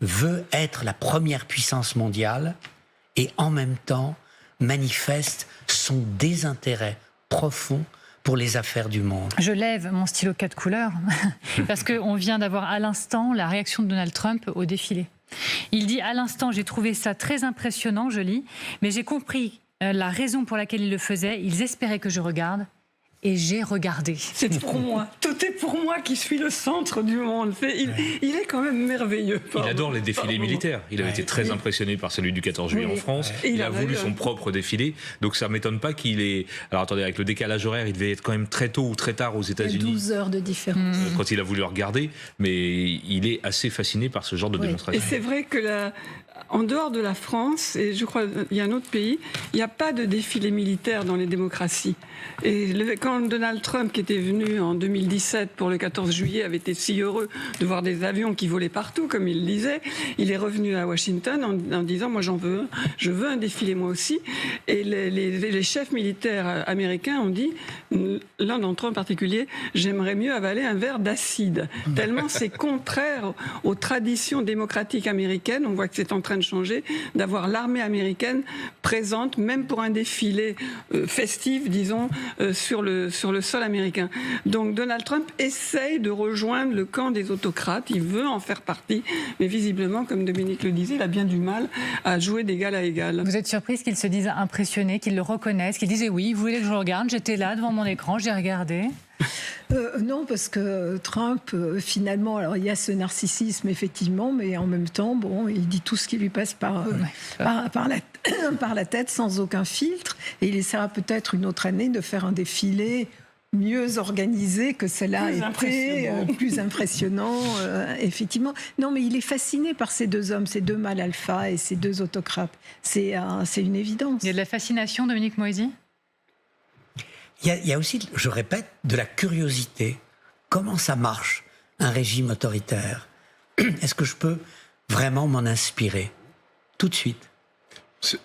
veut être la première puissance mondiale et, en même temps, manifeste son désintérêt profond pour les affaires du monde. Je lève mon stylo 4 couleurs parce qu'on vient d'avoir à l'instant la réaction de Donald Trump au défilé. Il dit à l'instant, j'ai trouvé ça très impressionnant, je lis, mais j'ai compris la raison pour laquelle ils le faisaient. Ils espéraient que je regarde. Et j'ai regardé. C'est pour moi. Tout est pour moi qui suis le centre du monde. Il est quand même merveilleux. Il adore les défilés militaires. Il avait été très impressionné par celui du 14 juillet en France. Il a voulu son propre défilé. Donc ça ne m'étonne pas qu'il ait... Alors attendez, avec le décalage horaire, il devait être quand même très tôt ou très tard aux États-Unis. Il y a 12 heures de différence. Quand il a voulu regarder. Mais il est assez fasciné par ce genre de démonstration. Et c'est vrai que en dehors de la France, et je crois qu'il y a un autre pays, il n'y a pas de défilé militaire dans les démocraties. Et quand Donald Trump, qui était venu en 2017 pour le 14 juillet, avait été si heureux de voir des avions qui volaient partout, comme il le disait, il est revenu à Washington en disant « moi j'en veux un, je veux un défilé moi aussi ». Et les chefs militaires américains ont dit, l'un d'entre eux en particulier, « j'aimerais mieux avaler un verre d'acide ». Tellement c'est contraire aux traditions démocratiques américaines. On voit que c'est en train de changer, d'avoir l'armée américaine présente, même pour un défilé festif, disons, sur le sol américain. Donc Donald Trump essaye de rejoindre le camp des autocrates, il veut en faire partie, mais visiblement, comme Dominique le disait, il a bien du mal à jouer d'égal à égal. Vous êtes surprise qu'il se dise impressionné, qu'il le reconnaisse, qu'il dise oui, vous voulez que je regarde, j'étais là devant mon écran, j'ai regardé. Non, parce que Trump, finalement, alors il y a ce narcissisme effectivement, mais en même temps, bon, il dit tout ce qui lui passe par la tête sans aucun filtre, et il essaiera peut-être une autre année de faire un défilé mieux organisé que cela était, plus impressionnant, effectivement. Non, mais il est fasciné par ces deux hommes, ces deux mâles alpha et ces deux autocrates. C'est une évidence. Il y a de la fascination, Dominique Moïsi ? Il y a aussi, je répète, de la curiosité. Comment ça marche, un régime autoritaire ? Est-ce que je peux vraiment m'en inspirer tout de suite ?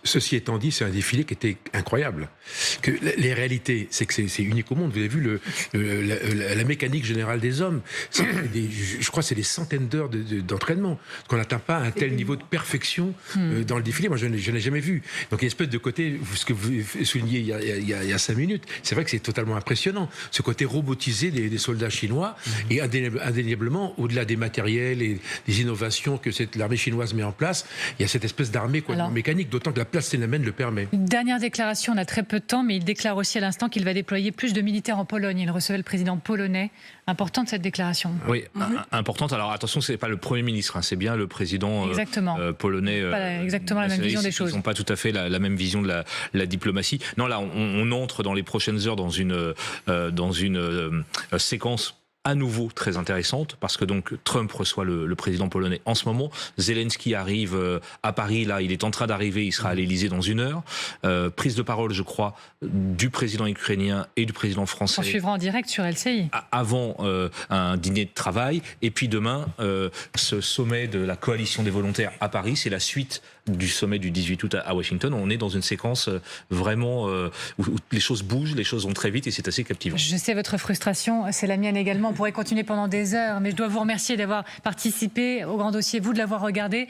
Ceci étant dit, c'est un défilé qui était incroyable. Que les réalités, c'est que c'est unique au monde. Vous avez vu la mécanique générale des hommes. Je crois que c'est des centaines d'heures d'entraînement. Qu'on n'atteint pas un tel niveau de perfection dans le défilé. Moi, je n'ai jamais vu. Donc, il y a une espèce de côté, ce que vous souligniez il y a 5 minutes, c'est vrai que c'est totalement impressionnant. Ce côté robotisé des soldats chinois et indéniablement, au-delà des matériels et des innovations que l'armée chinoise met en place, il y a cette espèce d'armée mécanique, d'autant que la place Tiananmen le permet. Une dernière déclaration, on a très peu de temps, mais il déclare aussi à l'instant qu'il va déployer plus de militaires en Pologne. Il recevait le président polonais. Importante cette déclaration. Oui, importante. Alors attention, c'est pas le Premier ministre, hein, c'est bien le président polonais. Pas exactement la même vision des choses. Ils n'ont pas tout à fait la même vision de la diplomatie. Non, là, on entre dans les prochaines heures dans une séquence à nouveau très intéressante parce que donc Trump reçoit le président polonais en ce moment. Zelensky arrive à Paris, là il est en train d'arriver, il sera à l'Elysée dans 1 heure. Prise de parole, je crois, du président ukrainien et du président français. On suivra en direct sur LCI. Avant un dîner de travail. Et puis demain, ce sommet de la coalition des volontaires à Paris, c'est la suite du sommet du 18 août à Washington. On est dans une séquence vraiment où les choses bougent, les choses vont très vite et c'est assez captivant. Je sais votre frustration, c'est la mienne également. On pourrait continuer pendant des heures, mais je dois vous remercier d'avoir participé au grand dossier, vous de l'avoir regardé.